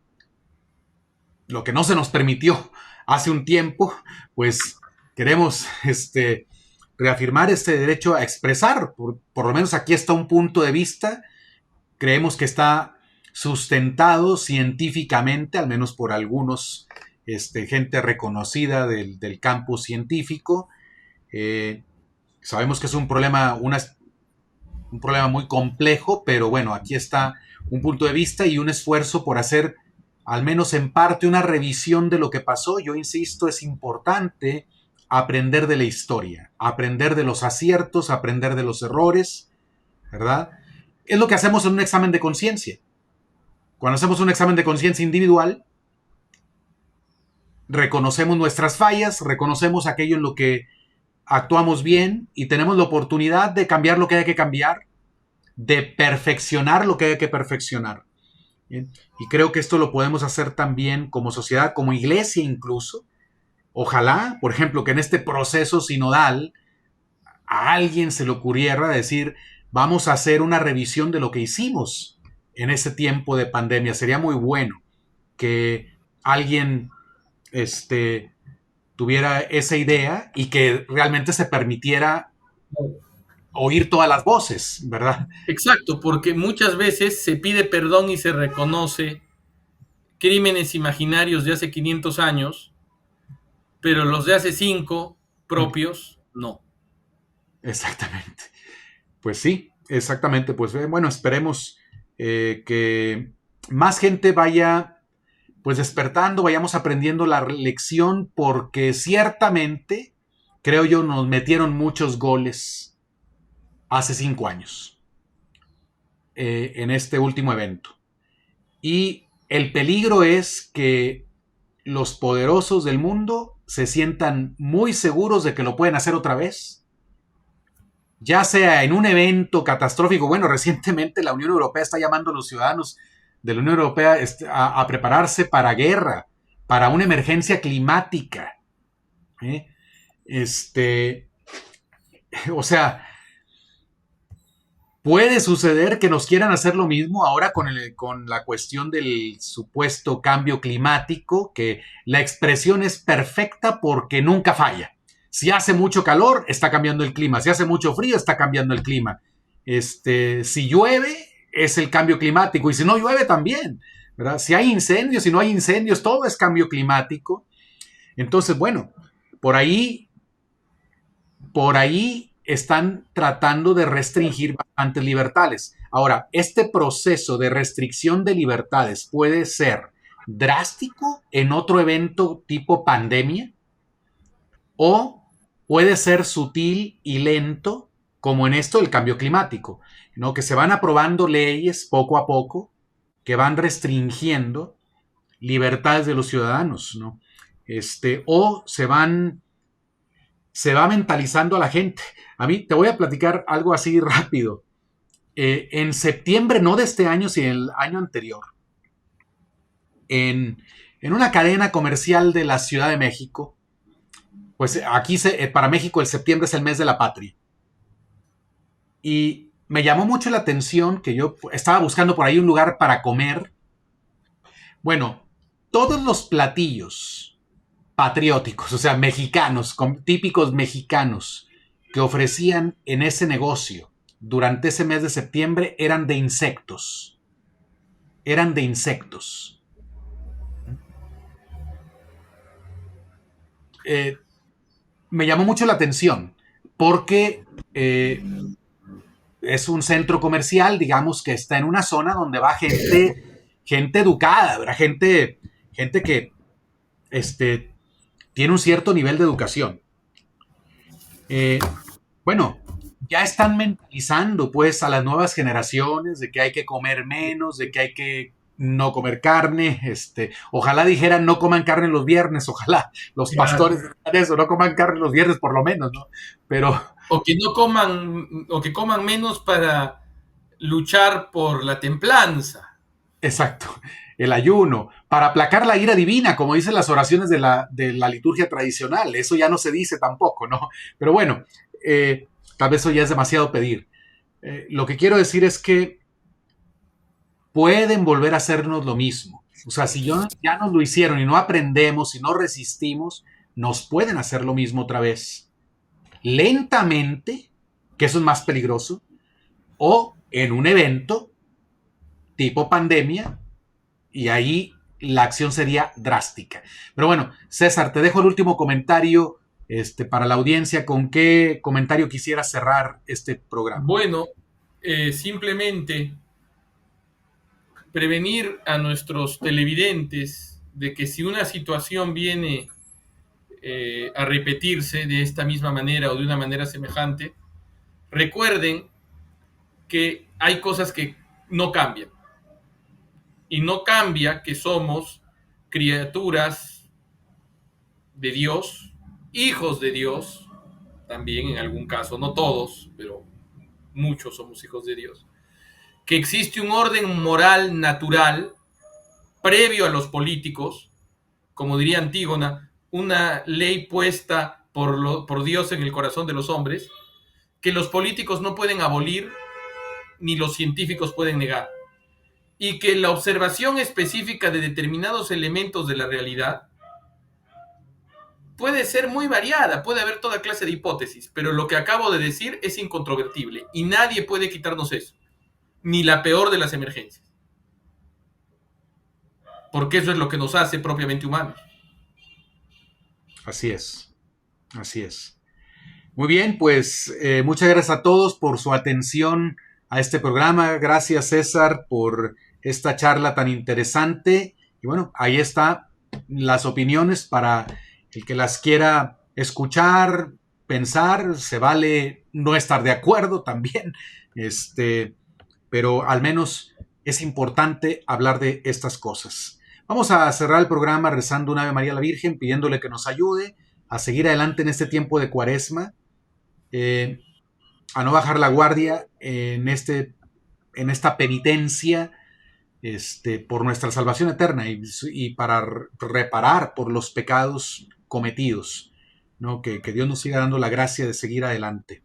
lo que no se nos permitió hace un tiempo, pues queremos reafirmar este derecho a expresar. Por lo menos aquí está un punto de vista. Creemos que está sustentado científicamente, al menos por algunos, gente reconocida del campo científico. Sabemos que es un problema muy complejo, pero bueno, aquí está un punto de vista y un esfuerzo por hacer al menos en parte, una revisión de lo que pasó. Yo insisto, es importante aprender de la historia, aprender de los aciertos, aprender de los errores, ¿verdad? Es lo que hacemos en un examen de conciencia. Cuando hacemos un examen de conciencia individual, reconocemos nuestras fallas, reconocemos aquello en lo que actuamos bien y tenemos la oportunidad de cambiar lo que hay que cambiar, de perfeccionar lo que hay que perfeccionar. ¿Bien? Y creo que esto lo podemos hacer también como sociedad, como iglesia incluso. Ojalá, por ejemplo, que en este proceso sinodal a alguien se le ocurriera decir, vamos a hacer una revisión de lo que hicimos en ese tiempo de pandemia. Sería muy bueno que alguien tuviera esa idea y que realmente se permitiera oír todas las voces, ¿verdad? Exacto, porque muchas veces se pide perdón y se reconoce crímenes imaginarios de hace 500 años, pero los de hace 5 propios, no. Exactamente. Pues sí, exactamente. Pues bueno, esperemos que más gente vaya pues despertando, vayamos aprendiendo la lección, porque ciertamente, creo yo, nos metieron muchos goles hace 5 años en este último evento. Y el peligro es que los poderosos del mundo se sientan muy seguros de que lo pueden hacer otra vez, ya sea en un evento catastrófico. Bueno, recientemente la Unión Europea está llamando a los ciudadanos de la Unión Europea a prepararse para guerra, para una emergencia climática. O sea, puede suceder que nos quieran hacer lo mismo ahora con la cuestión del supuesto cambio climático, que la expresión es perfecta porque nunca falla. Si hace mucho calor, está cambiando el clima. Si hace mucho frío, está cambiando el clima. Si llueve, es el cambio climático. Y si no llueve, también, ¿verdad? Si hay incendios, si no hay incendios, todo es cambio climático. Entonces, bueno, por ahí están tratando de restringir bastantes libertades. Ahora, este proceso de restricción de libertades puede ser drástico en otro evento tipo pandemia, o puede ser sutil y lento, como en esto del cambio climático, ¿no? Que se van aprobando leyes poco a poco que van restringiendo libertades de los ciudadanos, ¿no? O se va mentalizando a la gente. A mí te voy a platicar algo así rápido. En septiembre, no de este año, sino el año anterior, en una cadena comercial de la Ciudad de México, pues aquí para México el septiembre es el mes de la patria. Y me llamó mucho la atención que yo estaba buscando por ahí un lugar para comer. Bueno, todos los platillos patrióticos, o sea, mexicanos, típicos mexicanos, que ofrecían en ese negocio durante ese mes de septiembre eran de insectos. Eran de insectos. Me llamó mucho la atención porque es un centro comercial, digamos, que está en una zona donde va gente educada, ¿verdad? Gente que tiene un cierto nivel de educación. Bueno, ya están mentalizando pues a las nuevas generaciones de que hay que comer menos, de que hay que no comer carne. Ojalá dijeran no coman carne los viernes, ojalá los pastores dijeran eso, no coman carne los viernes por lo menos, ¿no? Pero o que no coman, o que coman menos para luchar por la templanza. Exacto, el ayuno, para aplacar la ira divina, como dicen las oraciones de la liturgia tradicional. Eso ya no se dice tampoco, ¿no? Pero bueno, tal vez eso ya es demasiado pedir. Lo que quiero decir es que pueden volver a hacernos lo mismo. O sea, si ya nos lo hicieron y no aprendemos y no resistimos, nos pueden hacer lo mismo otra vez. Lentamente, que eso es más peligroso, o en un evento tipo pandemia, y ahí la acción sería drástica. Pero bueno, César, te dejo el último comentario para la audiencia. ¿Con qué comentario quisieras cerrar este programa? Bueno, simplemente prevenir a nuestros televidentes de que si una situación viene a repetirse de esta misma manera o de una manera semejante, recuerden que hay cosas que no cambian. Y no cambia que somos criaturas de Dios, hijos de Dios, también en algún caso, no todos, pero muchos somos hijos de Dios, que existe un orden moral natural previo a los políticos, como diría Antígona, una ley puesta por Dios en el corazón de los hombres, que los políticos no pueden abolir ni los científicos pueden negar, y que la observación específica de determinados elementos de la realidad puede ser muy variada, puede haber toda clase de hipótesis, pero lo que acabo de decir es incontrovertible y nadie puede quitarnos eso, ni la peor de las emergencias, porque eso es lo que nos hace propiamente humanos. Así es, así es. Muy bien, pues muchas gracias a todos por su atención a este programa. Gracias, César, por esta charla tan interesante. Y bueno, ahí está las opiniones para el que las quiera escuchar, pensar. Se vale no estar de acuerdo también, pero al menos es importante hablar de estas cosas. Vamos a cerrar el programa rezando un Ave María a la Virgen, pidiéndole que nos ayude a seguir adelante en este tiempo de Cuaresma, a no bajar la guardia en esta penitencia por nuestra salvación eterna y para reparar por los pecados cometidos, ¿no? Que Dios nos siga dando la gracia de seguir adelante.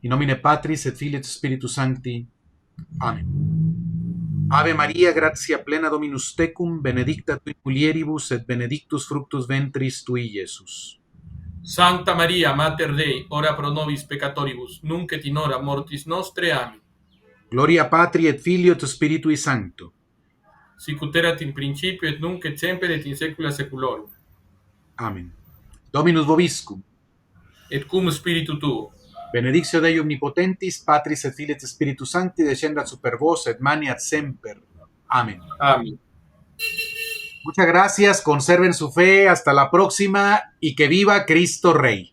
In nomine Patris et Filii et Spiritus Sancti. Amén. Ave María, gratia plena Dominus tecum, benedicta tui mulieribus et benedictus fructus ventris tui, Iesus. Santa Maria, Mater Dei, ora pro nobis peccatoribus, nunc et in hora mortis nostre. Amen. Gloria Patri et Filio et Spiritui Sancto. Sic ut erat in principio et nunc et semper et in saecula saeculorum. Amen. Dominus vobiscum. Et cum spiritu tuo. Benedictio Dei omnipotentis, Patris et Filii et Spiritus Sancti, descendat super vos et maniat semper. Amén. Amén. Muchas gracias, conserven su fe, hasta la próxima y que viva Cristo Rey.